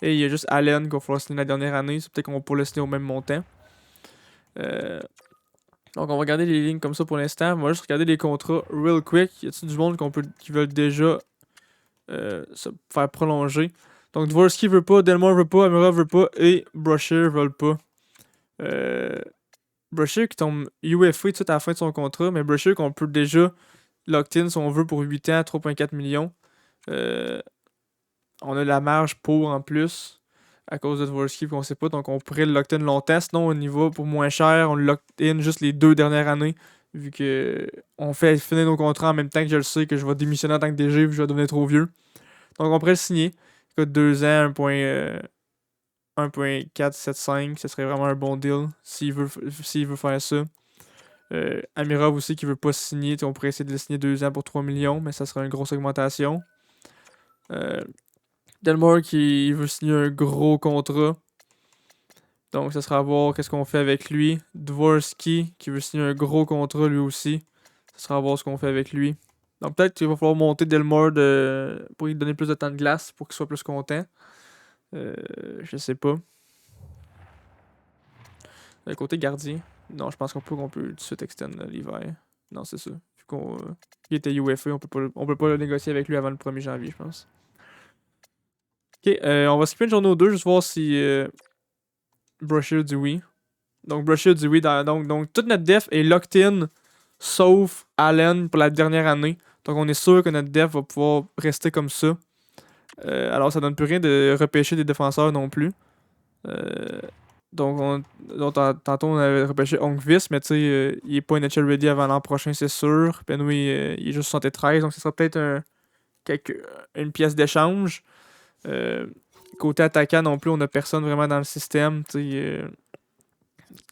Et il y a juste Allen qu'il va falloir signer la dernière année, c'est peut-être qu'on va pouvoir le signer au même montant. Donc, on va regarder les lignes comme ça pour l'instant. On va juste regarder les contrats real quick. Y a-t-il du monde qui veulent déjà se faire prolonger? Donc, Dvorsky veut pas, Delmore veut pas, Amirov veut pas et Brusher veulent pas. Brusher qui tombe UFA tout de suite à la fin de son contrat, mais Brusher qu'on peut déjà locked in si on veut pour 8 ans, 3,4 millions. On a la marge pour en plus à cause de Dvorsky qu'on sait pas, donc on pourrait le locked in longtemps. Sinon, au niveau pour moins cher, on le locked in juste les 2 dernières années, vu que on fait finir nos contrats en même temps que je le sais que je vais démissionner en tant que DG vu que je vais devenir trop vieux. Donc on pourrait le signer. Il coûte 2 ans, 1.475, ce serait vraiment un bon deal s'il veut faire ça. Amirov aussi qui veut pas signer, on pourrait essayer de le signer 2 ans pour 3 millions, mais ça serait une grosse augmentation. Delmore qui veut signer un gros contrat. Donc ça sera à voir qu'est-ce qu'on fait avec lui. Dvorsky qui veut signer un gros contrat lui aussi. Ça sera à voir ce qu'on fait avec lui. Donc peut-être qu'il va falloir monter Delmore pour lui donner plus de temps de glace pour qu'il soit plus content. Je sais pas. Côté gardien. Non, je pense qu'on peut tout de suite extendre l'hiver. Non, c'est ça. Vu qu'il était UFA, on peut pas le négocier avec lui avant le 1er janvier, je pense. Ok, on va skipper une journée ou deux, juste voir si Brusher dit oui. Donc Brusher dit oui. Donc toute notre def est locked in, sauf Allen pour la dernière année. Donc on est sûr que notre def va pouvoir rester comme ça. Alors ça donne plus rien de repêcher des défenseurs non plus. Tantôt, on avait repêché Ongvis, mais tu sais, il est pas NHL ready avant l'an prochain, c'est sûr. Benoît, il est juste 73, donc ce sera peut-être une pièce d'échange. Euh, Côté attaquant non plus, on a personne vraiment dans le système, tu sais,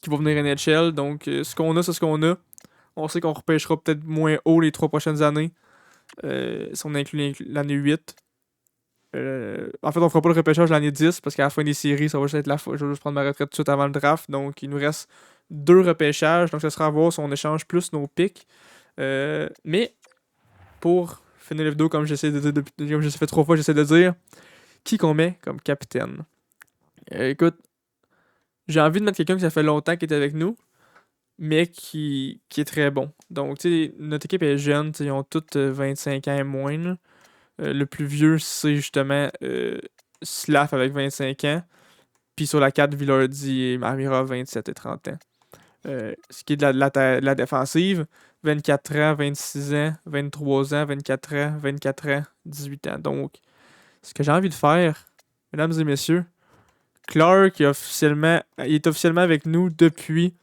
qui va venir NHL. Donc, ce qu'on a, c'est ce qu'on a. On sait qu'on repêchera peut-être moins haut les 3 prochaines années, si on inclut l'année 8. En fait, on fera pas le repêchage l'année 10 parce qu'à la fin des séries, ça va juste être la fin. Je vais juste prendre ma retraite tout de suite avant le draft. Donc, il nous reste 2 repêchages. Donc, ça sera à voir si on échange plus nos picks. Mais, pour finir la vidéo, comme j'essaie comme j'ai fait 3 fois, j'essaie de dire qui qu'on met comme capitaine. Écoute, j'ai envie de mettre quelqu'un que ça fait longtemps qui est avec nous, mais qui est très bon. Donc, tu sais, notre équipe est jeune. Ils ont toutes 25 ans et moins. Là. Le plus vieux, c'est justement Slav avec 25 ans. Puis sur la 4, Villardi et Mamira, 27 et 30 ans. Ce qui est de la défensive, 24 ans, 26 ans, 23 ans, 24 ans, 24 ans, 18 ans. Donc, ce que j'ai envie de faire, mesdames et messieurs, Clark il est officiellement avec nous depuis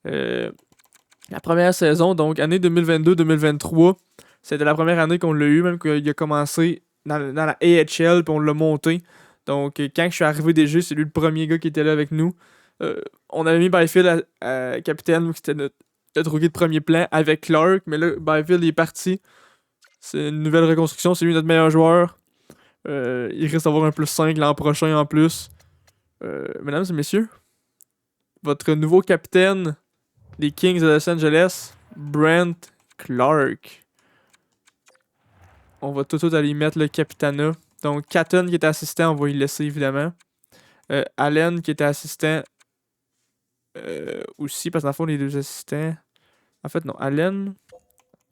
la première saison, donc année 2022-2023. C'était la première année qu'on l'a eu, même qu'il a commencé dans la AHL, puis on l'a monté. Donc, quand je suis arrivé des jeux, c'est lui le premier gars qui était là avec nous. On avait mis Byfield à capitaine, c'était notre rookie de premier plan avec Clark, mais là, Byfield est parti. C'est une nouvelle reconstruction, c'est lui notre meilleur joueur. Il risque d'avoir un +5 l'an prochain en plus. Mesdames et messieurs, votre nouveau capitaine des Kings de Los Angeles, Brent Clark. On va tout de suite aller mettre le capitana. Donc, Catton qui était assistant, on va y laisser évidemment. Allen qui était assistant aussi, parce que dans le fond, les 2 assistants. En fait, non, Allen.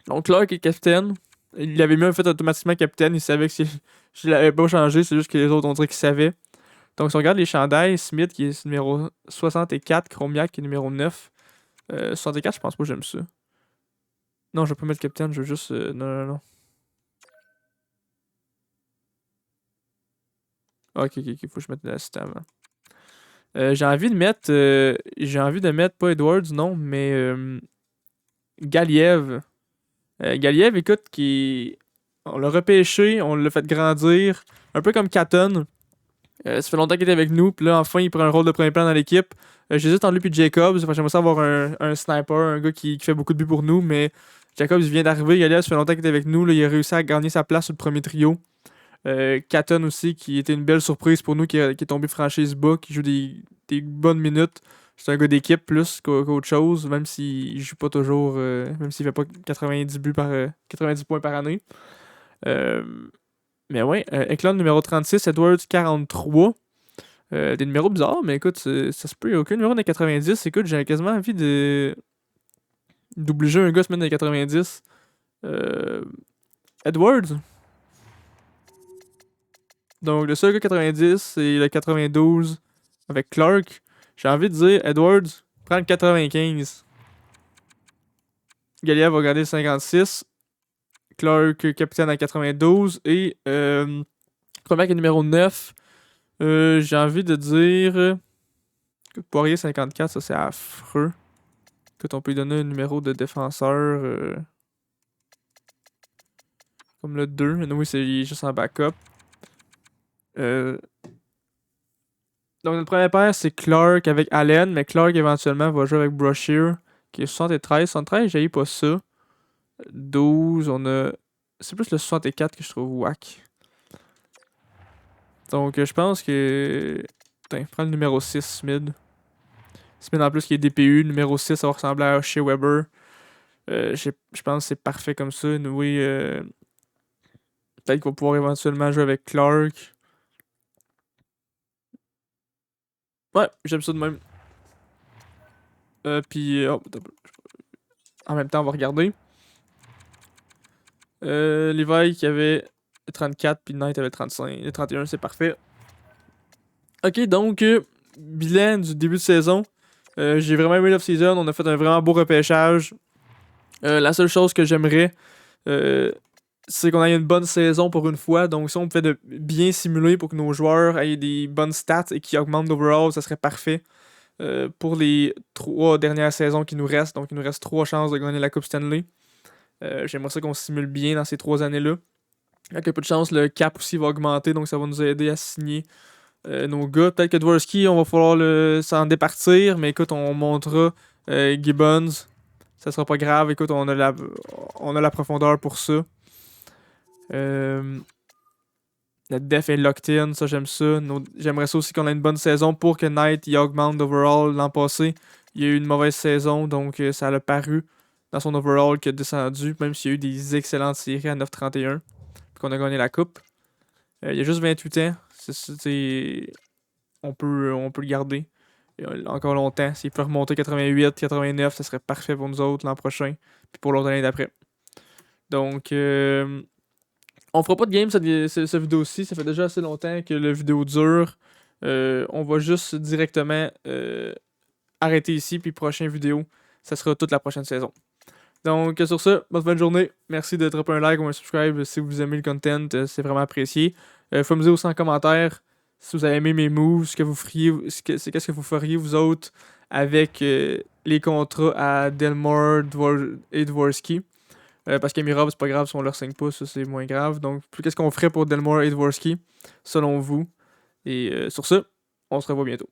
Donc, Clark est capitaine. Il l'avait mis en fait automatiquement capitaine. Il savait que si je l'avais pas changé, c'est juste que les autres, on dirait qu'ils savaient. Donc, si on regarde les chandails, Smith qui est numéro 64, Chromiak qui est numéro 9. 64, je pense pas que j'aime ça. Non, je vais pas mettre capitaine, je veux juste. Non, non, non. Ok, faut que je mette l'assistant avant. J'ai envie de mettre. Pas Edwards, non, mais. Galiev. Galiev, écoute, on l'a repêché, on l'a fait grandir. Un peu comme Catton. Ça fait longtemps qu'il est avec nous, puis là, enfin, il prend un rôle de premier plan dans l'équipe. J'hésite entre lui et Jacobs. Enfin, j'aimerais ça avoir un sniper, un gars qui fait beaucoup de buts pour nous, mais Jacobs vient d'arriver. Galiev, ça fait longtemps qu'il est avec nous. Là, il a réussi à gagner sa place sur le premier trio. Catton aussi, qui était une belle surprise pour nous, qui est tombé franchise bas, qui joue des bonnes minutes. C'est un gars d'équipe plus qu'autre chose, même s'il joue pas toujours, même s'il fait pas 90 points par année. Euh, mais ouais, Eklund numéro 36, Edwards 43. Des numéros bizarres, mais écoute, ça se peut, il n'y a aucun numéro dans les 90. Écoute, j'ai quasiment envie d'obliger un gars à se mettre dans les 90. Edwards. Donc, le seul gars 90, c'est le 92 avec Clark. J'ai envie de dire, Edwards, prends le 95. Gallia va garder le 56. Clark, capitaine à 92. Et Cromac est numéro 9. J'ai envie de dire que Poirier 54, ça c'est affreux. Écoute, on peut lui donner un numéro de défenseur comme le 2. Mais oui, il est juste en backup. Donc, notre premier paire, c'est Clark avec Allen, mais Clark éventuellement va jouer avec Brashear, qui est 73. 73, j'ai pas ça. 12, on a. C'est plus le 64 que je trouve whack. Donc, je pense que. Putain, prends le numéro 6, Smith. Smith en plus qui est DPU. Numéro 6, ça va ressembler à chez Weber. Je pense que c'est parfait comme ça. Oui, peut-être qu'on va pouvoir éventuellement jouer avec Clark. Ouais, j'aime ça de même. Puis, en même temps, on va regarder. Levi qui avait 34, puis Knight avait 35. Le 31, c'est parfait. Ok, donc, bilan du début de saison. J'ai vraiment aimé l'off-season. On a fait un vraiment beau repêchage. La seule chose que j'aimerais, c'est qu'on ait une bonne saison pour une fois. Donc, si on fait de bien simuler pour que nos joueurs aient des bonnes stats et qu'ils augmentent d'overall, ça serait parfait. pour les 3 dernières saisons qui nous restent. Donc, il nous reste 3 chances de gagner la Coupe Stanley. J'aimerais ça qu'on simule bien dans ces 3 années-là. Avec un peu de chance, le cap aussi va augmenter, donc ça va nous aider à signer nos gars. Peut-être que Dvorsky, on va falloir s'en départir, mais écoute, on montera Gibbons. Ça sera pas grave, écoute, on a la profondeur pour ça. Notre def est locked in, ça j'aime ça. J'aimerais ça aussi qu'on ait une bonne saison pour que Knight y augmente overall. L'an passé, il y a eu une mauvaise saison, donc ça a paru dans son overall qui a descendu, même s'il y a eu des excellentes séries à 9-31, puis qu'on a gagné la coupe. Il y a juste 28 ans, on peut le garder encore longtemps. S'il peut remonter 88, 89, ça serait parfait pour nous autres l'an prochain, puis pour l'autre année d'après. Donc, on fera pas de game cette vidéo-ci. Ça fait déjà assez longtemps que la vidéo dure. On va juste directement arrêter ici. Puis prochaine vidéo, ça sera toute la prochaine saison. Donc sur ce, bonne journée. Merci de dropper un like ou un subscribe si vous aimez le content. C'est vraiment apprécié. Faut me dire aussi en commentaire si vous avez aimé mes moves, ce que vous feriez, qu'est-ce que vous feriez vous autres avec les contrats à Delmore et Dvorsky. Parce qu'Amirov, c'est pas grave si on leur signe pas, ça c'est moins grave. Donc, qu'est-ce qu'on ferait pour Delmore et Dvorsky, selon vous? Et sur ce, on se revoit bientôt.